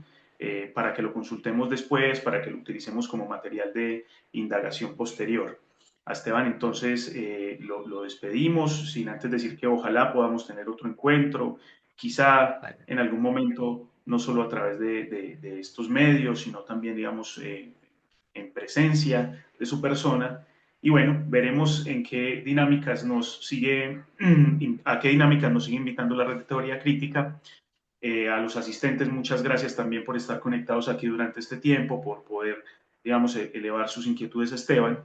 para que lo consultemos después, para que lo utilicemos como material de indagación posterior. A Esteban, entonces lo despedimos sin antes decir que ojalá podamos tener otro encuentro, quizá Vale. en algún momento, no solo a través de estos medios, sino también, digamos, en presencia de su persona. Y bueno, veremos en qué dinámicas nos sigue, a qué dinámicas nos sigue invitando la red de teoría crítica. A los asistentes, muchas gracias también por estar conectados aquí durante este tiempo, por poder, digamos, elevar sus inquietudes a Esteban.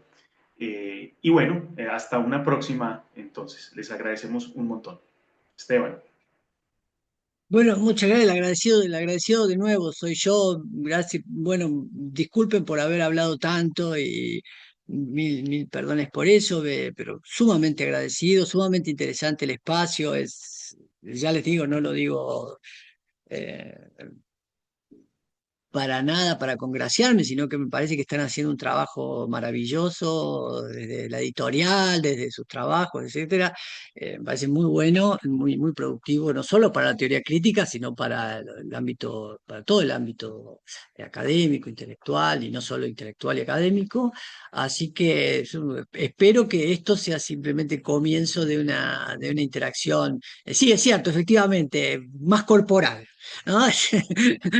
Y bueno, hasta una próxima, entonces. Les agradecemos un montón. Esteban. Bueno, muchas gracias, el agradecido de nuevo soy yo. Gracias, bueno, disculpen por haber hablado tanto y mil perdones por eso, pero sumamente agradecido, sumamente interesante el espacio. Ya les digo, no lo digo eh, para nada para congraciarme, sino que me parece que están haciendo un trabajo maravilloso desde la editorial, desde sus trabajos, etcétera. Me parece muy bueno, muy productivo, no solo para la teoría crítica, sino para el ámbito, para todo el ámbito académico, intelectual, y no solo intelectual y académico. Así que espero que esto sea simplemente el comienzo de una interacción. Sí, es cierto, efectivamente, más corporal. ¿No?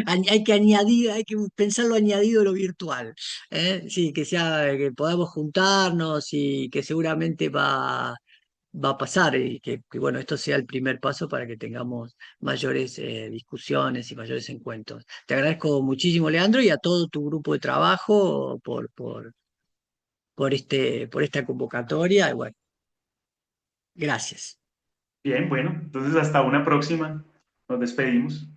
Hay que añadir, hay que pensarlo añadido a lo virtual. ¿Eh? Sí, que sea, que podamos juntarnos y que seguramente va a pasar y bueno, esto sea el primer paso para que tengamos mayores discusiones y mayores encuentros. Te agradezco muchísimo, Leandro, y a todo tu grupo de trabajo por esta convocatoria. Y bueno, gracias. Bien, bueno, entonces hasta una próxima. Nos despedimos.